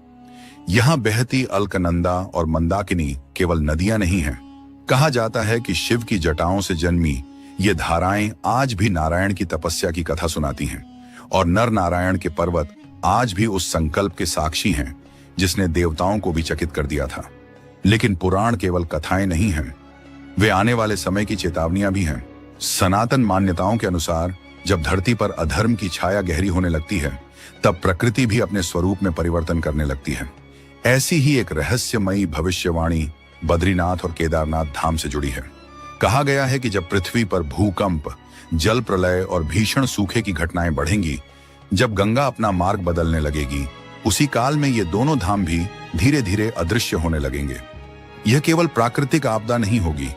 यहाँ बहती अलकनंदा और मंदाकिनी केवल नदियां नहीं हैं। कहा जाता है कि शिव की जटाओं से जन्मी ये धाराएं आज भी नारायण की तपस्या की कथा सुनाती हैं, और नर नारायण के पर्वत आज भी उस संकल्प के साक्षी हैं जिसने देवताओं को भी चकित कर दिया था। लेकिन पुराण केवल कथाएं नहीं हैं, वे आने वाले समय की चेतावनियां भी हैं। सनातन मान्यताओं के अनुसार जब धरती पर अधर्म की छाया गहरी होने लगती है, तब प्रकृति भी अपने स्वरूप में परिवर्तन करने लगती है। ऐसी ही एक रहस्यमयी भविष्यवाणी बद्रीनाथ और केदारनाथ धाम से जुड़ी है। कहा गया है कि जब पृथ्वी पर भूकंप, जल प्रलय और भीषण सूखे की घटनाएं बढ़ेंगी, जब गंगा अपना मार्ग बदलने लगेगी, उसी काल में ये दोनों धाम भी धीरे धीरे अदृश्य होने लगेंगे। यह केवल प्राकृतिक आपदा नहीं होगी,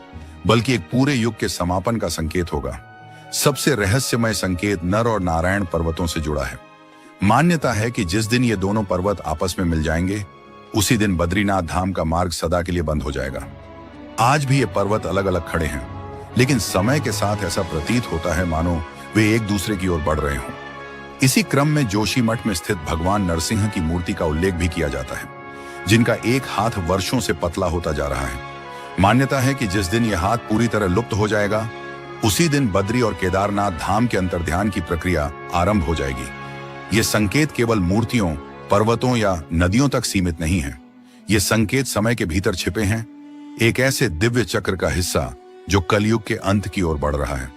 बल्कि एक पूरे युग के समापन का संकेत होगा। सबसे रहस्यमय संकेत नर और नारायण पर्वतों से जुड़ा है। मान्यता है कि जिस दिन ये दोनों पर्वत आपस में मिल जाएंगे, उसी दिन बद्रीनाथ धाम का मार्ग सदा के लिए बंद हो जाएगा। आज भी ये पर्वत अलग अलग खड़े हैं, लेकिन समय के साथ ऐसा प्रतीत होता है मानो वे एक दूसरे की ओर बढ़ रहे हों। इसी क्रम में जोशीमठ में स्थित भगवान नरसिंह की मूर्ति का उल्लेख भी किया जाता है, जिनका एक हाथ वर्षों से पतला होता जा रहा है। मान्यता है कि जिस दिन यह हाथ पूरी तरह लुप्त हो जाएगा, उसी दिन बद्री और केदारनाथ धाम के अंतर्ध्यान की प्रक्रिया आरंभ हो जाएगी। ये संकेत केवल मूर्तियों, पर्वतों या नदियों तक सीमित नहीं है। ये संकेत समय के भीतर छिपे हैं, एक ऐसे दिव्य चक्र का हिस्सा जो कलयुग के अंत की ओर बढ़ रहा है।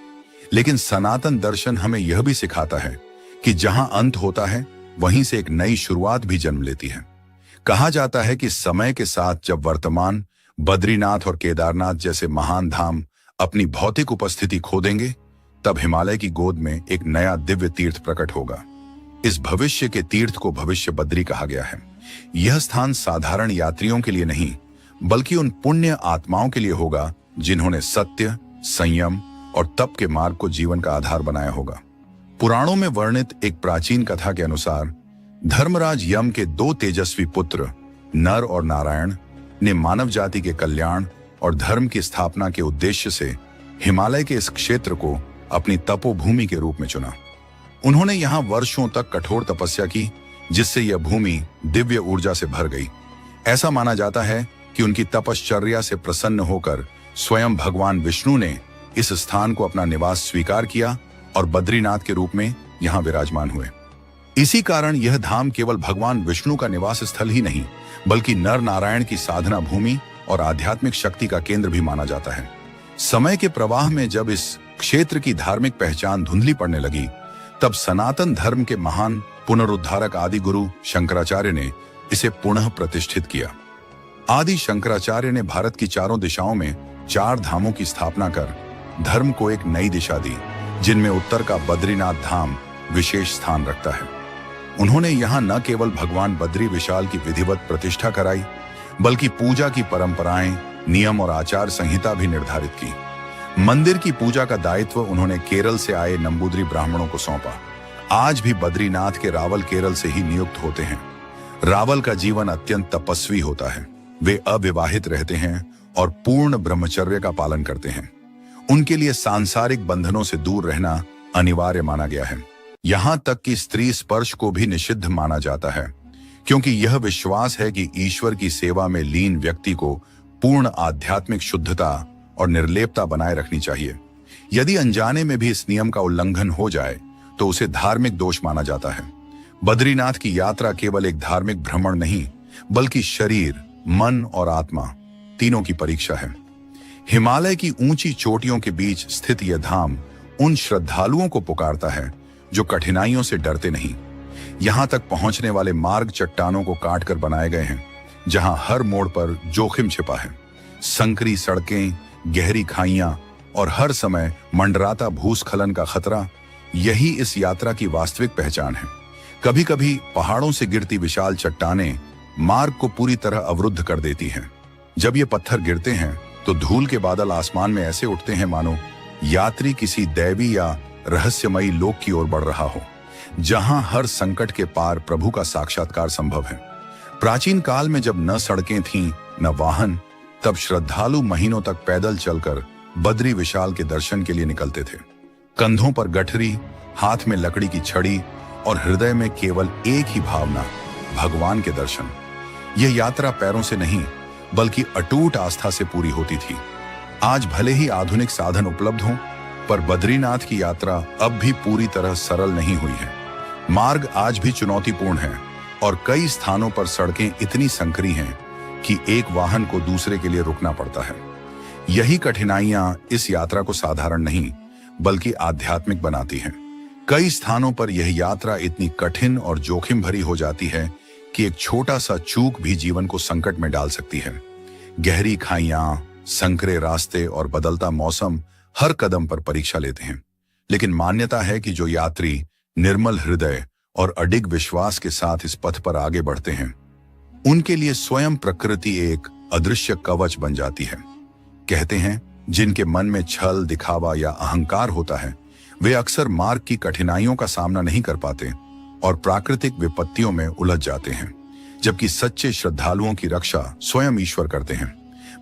लेकिन सनातन दर्शन हमें यह भी सिखाता है कि जहां अंत होता है, वहीं से एक नई शुरुआत भी जन्म लेती है। कहा जाता है कि समय के साथ जब वर्तमान बद्रीनाथ और केदारनाथ जैसे महान धाम अपनी भौतिक उपस्थिति खो देंगे, तब हिमालय की गोद में एक नया दिव्य तीर्थ प्रकट होगा। इस भविष्य के तीर्थ को भविष्य बद्री कहा गया है। यह स्थान साधारण यात्रियों के लिए नहीं, बल्कि उन पुण्य आत्माओं के लिए होगा जिन्होंने सत्य, संयम और तप के मार्ग को जीवन का आधार बनाया होगा। पुराणों में वर्णित एक प्राचीन कथा के अनुसार धर्मराज यम के 2 तेजस्वी पुत्र नर और नारायण ने मानव जाति के कल्याण और धर्म की स्थापना के उद्देश्य से हिमालय के इस क्षेत्र को अपनी तपोभूमि के रूप में चुना। उन्होंने यहाँ वर्षों तक कठोर तपस्या की, जिससे यह भूमि दिव्य ऊर्जा से भर गई। ऐसा माना जाता है कि उनकी तपश्चर्या से प्रसन्न होकर स्वयं भगवान विष्णु ने इस स्थान को अपना निवास स्वीकार किया और बद्रीनाथ के रूप में यहाँ विराजमान हुए। इसी कारण यह धाम केवल भगवान विष्णु का निवास स्थल ही नहीं, बल्कि नर नारायण की साधना भूमि और आध्यात्मिक शक्ति का केंद्र भी माना जाता है। समय के प्रवाह में जब इस क्षेत्र की धार्मिक पहचान धुंधली पड़ने लगी, तब सनातन धर्म के महान पुनरुद्धारक आदि गुरु शंकराचार्य ने इसे पुनः प्रतिष्ठित किया। आदि शंकराचार्य ने भारत की चारों दिशाओं में 4 धामों की स्थापना कर धर्म को एक नई दिशा दी, जिनमें उत्तर का बद्रीनाथ धाम विशेष स्थान रखता है। उन्होंने यहाँ न केवल भगवान बद्री विशाल की विधिवत प्रतिष्ठा कराई, बल्कि पूजा की परंपराएं, नियम और आचार संहिता भी निर्धारित की। मंदिर की पूजा का दायित्व उन्होंने केरल से आए नंबूदरी ब्राह्मणों को सौंपा। आज भी बद्रीनाथ के रावल केरल से ही नियुक्त होते हैं। रावल का जीवन अत्यंत तपस्वी होता है। वे अविवाहित रहते हैं और पूर्ण ब्रह्मचर्य का पालन करते हैं। उनके लिए सांसारिक बंधनों से दूर रहना अनिवार्य माना गया है। यहाँ तक कि स्त्री स्पर्श को भी निषिद्ध माना जाता है, क्योंकि यह विश्वास है कि ईश्वर की सेवा में लीन व्यक्ति को पूर्ण आध्यात्मिक शुद्धता और निर्लेपता बनाए रखनी चाहिए। यदि अनजाने में भी इस नियम का उल्लंघन हो जाए तो उसे धार्मिक दोष माना जाता है। बद्रीनाथ की यात्रा केवल एक धार्मिक भ्रमण नहीं, बल्कि शरीर, मन और आत्मा तीनों की परीक्षा है। हिमालय की ऊंची चोटियों के बीच स्थित यह धाम उन श्रद्धालुओं को पुकारता है जो कठिनाइयों से डरते नहीं। यहां तक पहुंचने वाले मार्ग चट्टानों को काट कर बनाए गए हैं, जहां हर मोड़ पर जोखिम छिपा है। संकरी सड़कें, गहरी खाइयां और हर समय मंडराता भूस्खलन का खतरा, यही इस यात्रा की वास्तविक पहचान है। कभी कभी पहाड़ों से गिरती विशाल चट्टानें मार्ग को पूरी तरह अवरुद्ध कर देती हैं। जब ये पत्थर गिरते हैं तो धूल के बादल आसमान में ऐसे उठते हैं मानो यात्री किसी दैवी या रहस्यमयी लोक की ओर बढ़ रहा हो, जहां हर संकट के पार प्रभु का साक्षात्कार संभव है। प्राचीन काल में जब न सड़कें थीं न वाहन, तब श्रद्धालु महीनों तक पैदल चलकर बद्री विशाल के दर्शन के लिए निकलते थे। कंधों पर गठरी, हाथ में लकड़ी की छड़ी और हृदय में केवल एक ही भावना, भगवान के दर्शन। यह यात्रा पैरों से नहीं, बल्कि अटूट आस्था से पूरी होती थी। आज भले ही आधुनिक साधन उपलब्ध हों, पर बद्रीनाथ की यात्रा अब भी पूरी तरह सरल नहीं हुई है। मार्ग आज भी चुनौतीपूर्ण है और कई स्थानों पर सड़कें इतनी संकरी हैं कि एक वाहन को दूसरे के लिए रुकना पड़ता है। यही कठिनाइयां इस यात्रा को साधारण नहीं, बल्कि आध्यात्मिक बनाती हैं। कई स्थानों पर यह यात्रा इतनी कठिन और जोखिम भरी हो जाती है कि एक छोटा सा चूक भी जीवन को संकट में डाल सकती है। गहरी खाइयां, संकरे रास्ते और बदलता मौसम हर कदम पर परीक्षा लेते हैं। लेकिन मान्यता है कि जो यात्री निर्मल हृदय और अडिग विश्वास के साथ इस पथ पर आगे बढ़ते हैं, उनके लिए स्वयं प्रकृति एक अदृश्य कवच बन जाती है। कहते हैं, जिनके मन में छल, दिखावा या अहंकार होता है, वे अक्सर मार्ग की कठिनाइयों का सामना नहीं कर पाते और प्राकृतिक विपत्तियों में उलझ जाते हैं, जबकि सच्चे श्रद्धालुओं की रक्षा स्वयं ईश्वर करते हैं।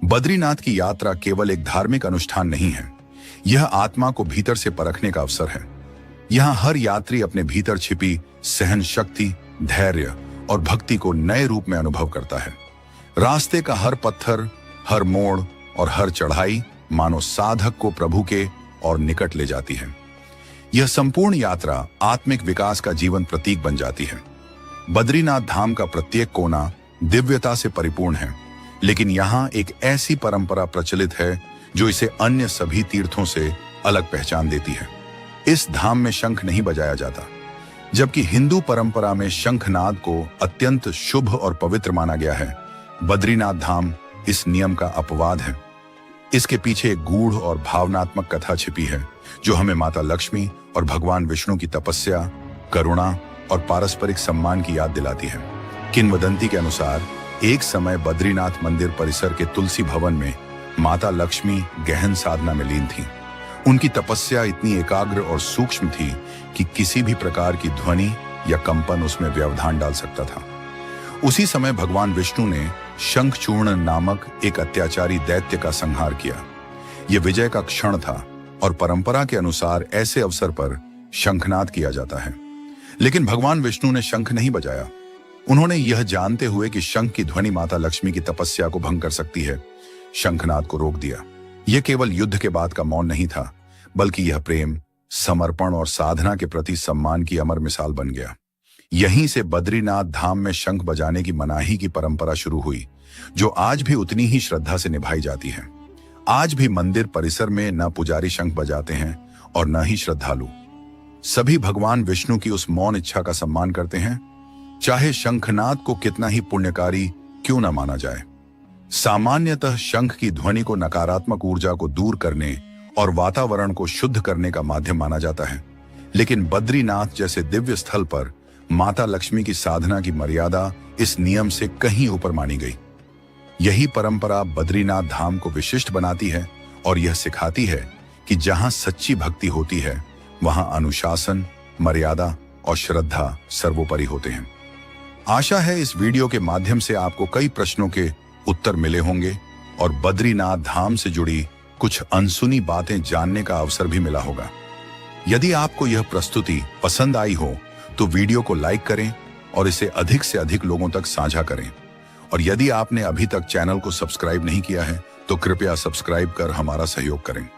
बद्रीनाथ की यात्रा केवल एक धार्मिक अनुष्ठान नहीं है, यह आत्मा को भीतर से परखने का अवसर है। यहाँ हर यात्री अपने भीतर छिपी सहन शक्ति, धैर्य और भक्ति को नए रूप में अनुभव करता है। रास्ते का हर पत्थर, हर मोड़ और हर चढ़ाई मानो साधक को प्रभु के और निकट ले जाती है। यह संपूर्ण यात्रा आत्मिक विकास का जीवन प्रतीक बन जाती है। बद्रीनाथ धाम का प्रत्येक कोना दिव्यता से परिपूर्ण है, लेकिन यहाँ एक ऐसी परंपरा प्रचलित है जो इसे अन्य सभी तीर्थों से अलग पहचान देती है। इस धाम में शंख नहीं बजाया जाता, जबकि हिंदू परंपरा में शंखनाद को अत्यंत शुभ और पवित्र माना गया है। बद्रीनाथ धाम इस नियम का अपवाद है। इसके पीछे एक गूढ़ और भावनात्मक कथा छिपी है, जो हमें माता लक्ष्मी और भगवान विष्णु की तपस्या, करुणा और पारस्परिक सम्मान की याद दिलाती है। किंवदंती के अनुसार एक समय बद्रीनाथ मंदिर परिसर के तुलसी भवन में माता लक्ष्मी गहन साधना में लीन थीं। उनकी तपस्या इतनी एकाग्र और सूक्ष्म थी कि किसी भी प्रकार की ध्वनि या कंपन उसमें व्यवधान डाल सकता था। उसी समय भगवान विष्णु ने शंखचूर्ण नामक एक अत्याचारी दैत्य का संहार किया। यह विजय का क्षण था और परंपरा के अनुसार ऐसे अवसर पर शंखनाद किया जाता है। लेकिन भगवान विष्णु ने शंख नहीं बजाया। उन्होंने यह जानते हुए कि शंख की ध्वनि माता लक्ष्मी की तपस्या को भंग कर सकती है, शंखनाद को रोक दिया। यह केवल युद्ध के बाद का मौन नहीं था, बल्कि यह प्रेम, समर्पण और साधना के प्रति सम्मान की अमर मिसाल बन गया। यहीं से बद्रीनाथ धाम में शंख बजाने की मनाही की परंपरा शुरू हुई, जो आज भी उतनी ही श्रद्धा से निभाई जाती है। आज भी मंदिर परिसर में न पुजारी शंख बजाते हैं और न ही श्रद्धालु। सभी भगवान विष्णु की उस मौन इच्छा का सम्मान करते हैं, चाहे शंखनाद को कितना ही पुण्यकारी क्यों न माना जाए। सामान्यतः शंख की ध्वनि को नकारात्मक ऊर्जा को दूर करने और वातावरण को शुद्ध करने का माध्यम माना जाता है, लेकिन बद्रीनाथ जैसे दिव्य स्थल पर माता लक्ष्मी की साधना की मर्यादा इस नियम से कहीं ऊपर मानी गई। यही परंपरा बद्रीनाथ धाम को विशिष्ट बनाती है और यह सिखाती है कि जहां सच्ची भक्ति होती है, वहां अनुशासन, मर्यादा और श्रद्धा सर्वोपरि होते हैं। आशा है इस वीडियो के माध्यम से आपको कई प्रश्नों के उत्तर मिले होंगे और बद्रीनाथ धाम से जुड़ी कुछ अनसुनी बातें जानने का अवसर भी मिला होगा। यदि आपको यह प्रस्तुति पसंद आई हो तो वीडियो को लाइक करें और इसे अधिक से अधिक लोगों तक साझा करें। और यदि आपने अभी तक चैनल को सब्सक्राइब नहीं किया है तो कृपया सब्सक्राइब कर हमारा सहयोग करें।